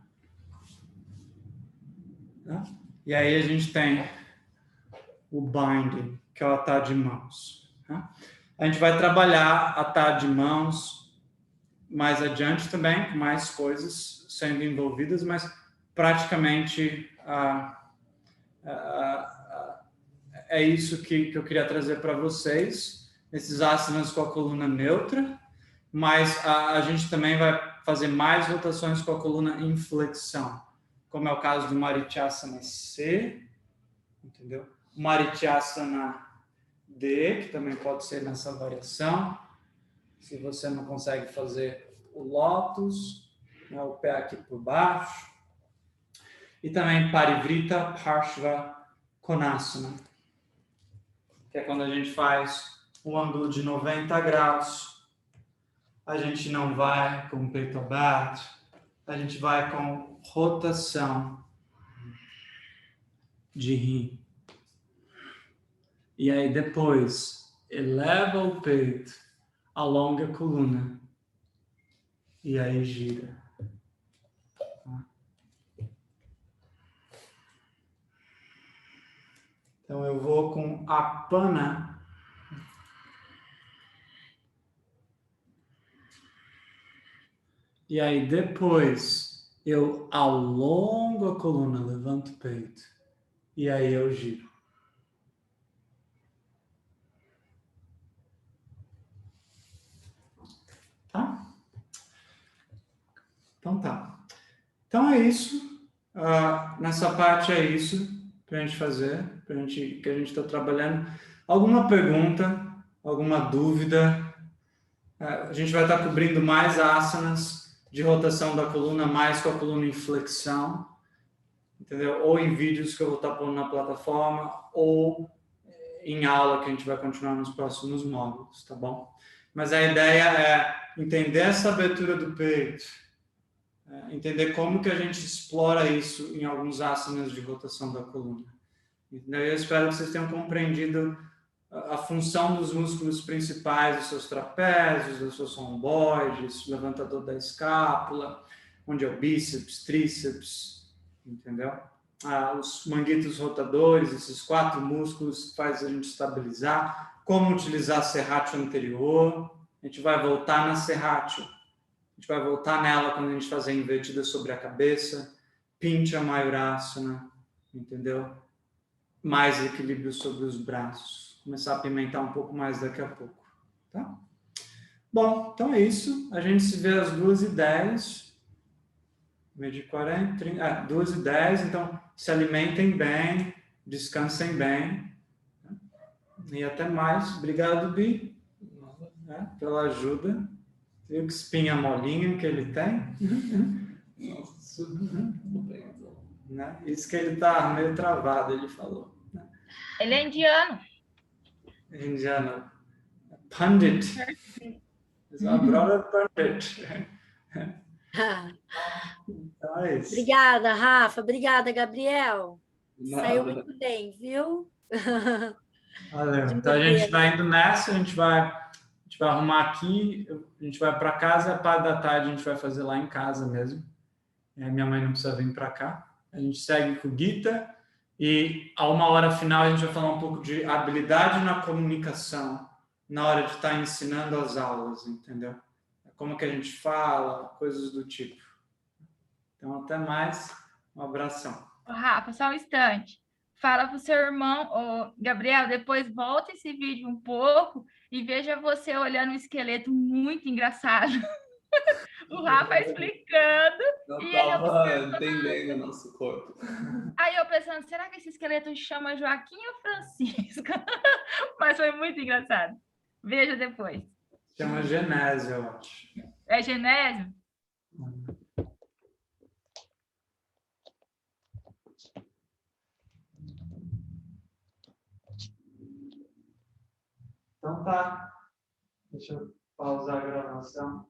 S2: Tá? E aí a gente tem o binding, que é o atar de mãos. Tá? A gente vai trabalhar atar de mãos mais adiante também, com mais coisas sendo envolvidas, mas praticamente é isso que eu queria trazer para vocês, esses asanas com a coluna neutra, mas a gente também vai fazer mais rotações com a coluna em flexão, como é o caso do Marityasana C, entendeu? Marityasana D, que também pode ser nessa variação. Se você não consegue fazer o lótus, né, o pé aqui por baixo. E também Parivrita Parshva Konasana, que é quando a gente faz um ângulo de 90 graus. A gente não vai com o peito aberto, a gente vai com rotação de rim. E aí depois eleva o peito, alonga a coluna e aí gira. Então eu vou com Apana. E aí depois eu alongo a coluna, levanto o peito. E aí eu giro. Tá? Então tá. Então é isso. Nessa parte é isso para a gente fazer, que a gente está trabalhando. Alguma pergunta, alguma dúvida? A gente vai estar cobrindo mais asanas de rotação da coluna, mais com a coluna em flexão, entendeu? Ou em vídeos que eu vou estar pondo na plataforma, ou em aula que a gente vai continuar nos próximos módulos, tá bom? Mas a ideia é entender essa abertura do peito, entender como que a gente explora isso em alguns asanas de rotação da coluna. Eu espero que vocês tenham compreendido a função dos músculos principais dos seus trapézios, dos seus romboides, levantador da escápula, onde é o bíceps, tríceps, entendeu? Os manguitos rotadores, esses 4 músculos que faz a gente estabilizar, como utilizar a serrátil anterior, a gente vai voltar na serrátil, a gente vai voltar nela quando a gente fazer a invertida sobre a cabeça, Pincha Mayurasana, entendeu? Mais equilíbrio sobre os braços. Começar a pimentar um pouco mais daqui a pouco, tá? Bom, então é isso. A gente se vê às 2h10. Meio de 40, 30, 2h10. Então, se alimentem bem, descansem bem. E até mais. Obrigado, Bi, pela ajuda. Viu que espinha molinha que ele tem?
S4: Nossa,
S2: Né? Isso que ele tá meio travado, ele falou.
S1: Ele é indiano.
S2: Indiano. Pandit. He's my brother Pandit. Então é isso.
S5: Obrigada, Rafa. Obrigada, Gabriel. Saiu
S4: nada.
S5: muito bem, viu?
S2: Valeu. Então a gente está indo nessa, a gente vai arrumar aqui, a gente vai para casa, a parte da tarde a gente vai fazer lá em casa mesmo. Minha mãe não precisa vir para cá. A gente segue com o Gita e a 1h final a gente vai falar um pouco de habilidade na comunicação na hora de estar ensinando as aulas, entendeu? Como que a gente fala, coisas do tipo. Então, até mais. Um abração.
S1: Ô, Rafa, só um instante. Fala pro seu irmão, ô, Gabriel, depois volta esse vídeo um pouco e veja você olhando um esqueleto muito engraçado. O Rafa explicando.
S4: Não
S1: E ele
S4: estava entendendo o nosso corpo.
S1: Aí eu pensando, será que esse esqueleto chama Joaquim ou Francisco? Mas foi muito engraçado. Veja depois.
S2: Chama Genésio, eu acho.
S1: É Genésio?
S2: Então tá. Deixa eu pausar a gravação.